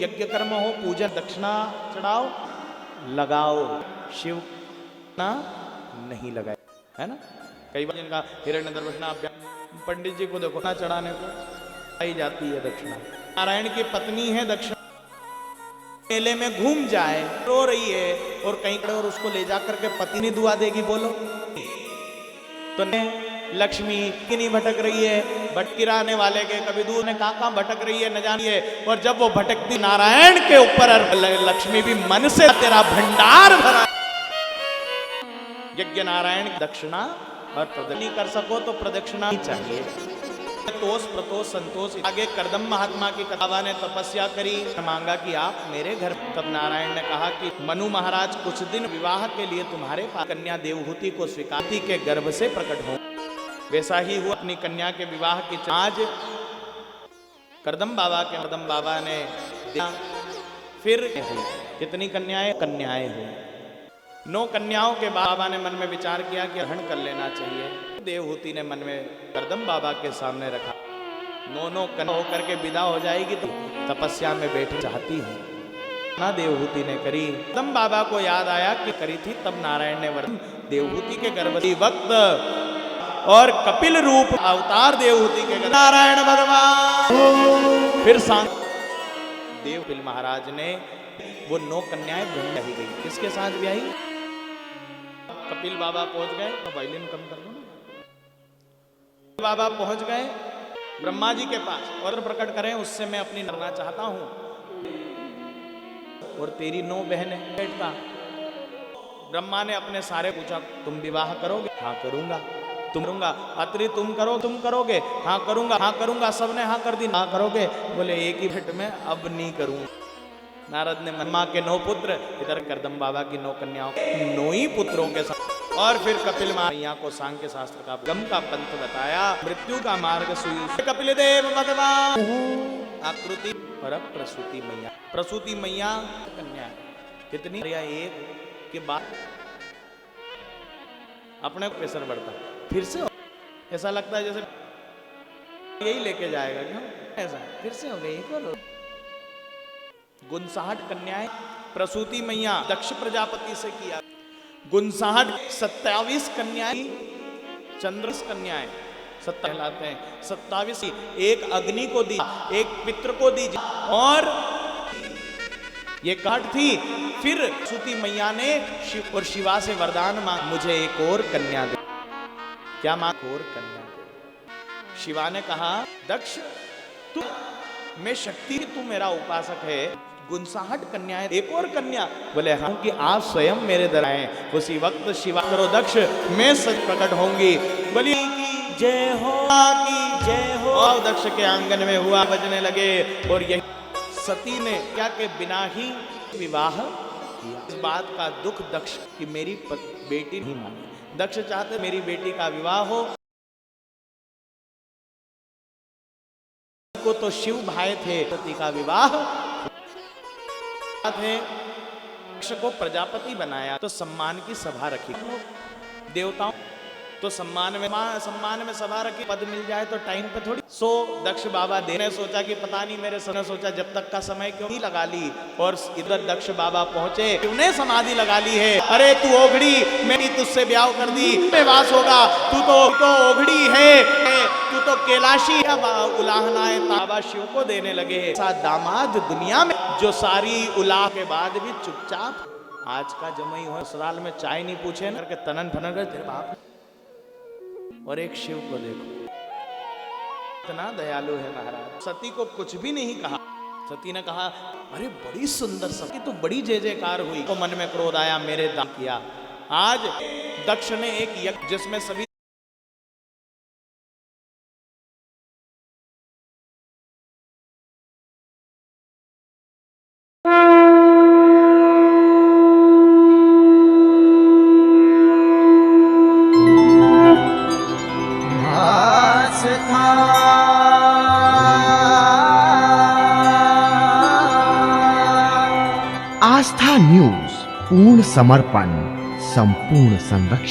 यज्ञ कर्म हो, पूजन दक्षिणा चढ़ाओ, लगाओ, शिव ना नहीं लगाए, है ना। कई बार जिनका हिरण्य दर्शना, पंडित जी को देखो ना चढ़ाने को आई जाती है दक्षिणा। नारायण की पत्नी है दक्षिणा, मेले में घूम जाए, रो रही है और कहीं खड़े और उसको ले जाकर के पति नहीं दुआ देगी, बोलो तो लक्ष्मी किन्हीं भटक रही है, भटकिराने वाले के कभी दूर ने कहाँ भटक रही है न जानिए। और जब वो भटकती नारायण के ऊपर, लक्ष्मी भी मन से तेरा भंडार भरा। यज्ञ नारायण की दक्षिणा और प्रदक्षिणा कर सको तो प्रदक्षिणा ही चाहिए। तोष प्रतोष संतोष। आगे करदम महात्मा की कथा ने तपस्या करी, मांगा कि आप मेरे घर। तब नारायण ने कहा कि मनु महाराज कुछ दिन विवाह के लिए तुम्हारे पास कन्या देवहूति को स्वीकार के गर्भ से प्रकट हो। वैसा ही हुआ, अपनी कन्या के विवाह की आज करदम बाबा ने फिर कितनी कन्याएं, कन्याएं हुई 9 कन्याओं के बाबा ने मन में विचार किया कि ग्रहण कर लेना चाहिए। देवहूति ने मन में करदम बाबा के सामने रखा, 9 कन्या होकर के विदा हो जाएगी तो तपस्या में बैठी चाहती हूँ ना। देवहूति ने करी, करदम बाबा को याद आया कि करी थी, तब नारायण ने वरदान देवहूति के गर्भवती वक्त और कपिल रूप अवतार देवहूति के नारायण भगवान। फिर देवपिल महाराज ने वो 9 कन्याएं ब्याही गई। किसके साथ ब्याही? कपिल बाबा पहुंच गए, तो वायलिन कम कर दो ना। बाबा पहुंच गए ब्रह्मा जी के पास, और प्रकट करें उससे मैं अपनी करना चाहता हूं। और तेरी 9 बहनें बेटा। ब्रह्मा ने अपने सारे पूछा, तुम विवाह करोगे? हाँ करूंगा। तुम करूंगा? अत्रि तुम करोगे? हाँ करूंगा। हाँ करूंगा। सबने हाँ कर दी। हाँ करोगे? बोले एक ही भेंट में अब नहीं करूंगा। नारद ने ब्रह्मा के 9 पुत्र, इधर करदम बाबा की 9 कन्याओं, 9 ही पुत्रों के साथ। और फिर कपिल मैया को सांख्य शास्त्र का गम का पंथ बताया, मृत्यु का मार्ग सुई। कपिल देव भगवान आकृति और प्रसूति मैया। प्रसूति मैया कन्या कितनी? एक के बाद अपने प्रेशर बढ़ता, फिर से ऐसा लगता है जैसे यही लेके जाएगा। क्यों ऐसा? फिर से हो गई, एक और 59 कन्याएं। प्रसूति मैया दक्ष प्रजापति से किया। 59 27 कन्याएं, चंद्रस कन्याएं 27 कहलाते हैं। 27 एक अग्नि को दी, एक पितृ को दी, और ये काट थी। फिर प्रसूति मैया ने शिव और शिवा से वरदान मांग, मुझे एक और कन्या दे। क्या मांग? और कन्या दे। शिवा ने कहा, दक्ष तू मैं शक्ति, तू मेरा उपासक है, 59 कन्याएं, एक और कन्या? बोले हाँ, कि आप स्वयं मेरे दर आए। उसी वक्त शिवा करो दक्ष, मैं सच प्रकट होंगी। बोली की जय हो, की जय हो। और दक्ष के आंगन में हुआ बजने लगे। और यही सती ने क्या के बिना ही विवाह किया। इस बात का दुख दक्ष की मेरी बेटी नहीं मानी। दक्ष चाहते मेरी बेटी का विवाह हो, को तो शिव भाई थे, सती का विवाह थे। दक्ष को प्रजापति बनाया तो सम्मान की सभा रखी। देवताओं तो सम्मान में सभा रखी, पद मिल जाए तो टाइम पे थोड़ी। सो दक्ष बाबा ने सोचा कि पता नहीं मेरे समय, सोचा जब तक का समय क्यों नहीं लगा ली, और इधर दक्ष बाबा पहुंचे, उन्हें समाधि लगा ली है। अरे तू ओघड़ी, मेरी तुझसे ब्याह कर दी, में वास होगा, तू तो ओघड़ी है, तू तो कैलाशी। उलाहनाएं बाबा शिव को देने लगे। ऐसा दामाद दुनिया में जो सारी उलाह के बाद भी चुपचाप, आज का जमई हो ससुराल में चाय नहीं पूछे करके तनन फनन कर तेरे बाप। और एक शिव को देखो, इतना दयालु है महाराज। सती को कुछ भी नहीं कहा। सती ने कहा अरे बड़ी सुंदर सती, तो बड़ी जय जयकार हुई। तो मन में क्रोध आया, मेरे दान किया। आज दक्ष ने एक यज्ञ जिसमें सभी आस्था न्यूज, पूर्ण समर्पण, संपूर्ण संरक्षण।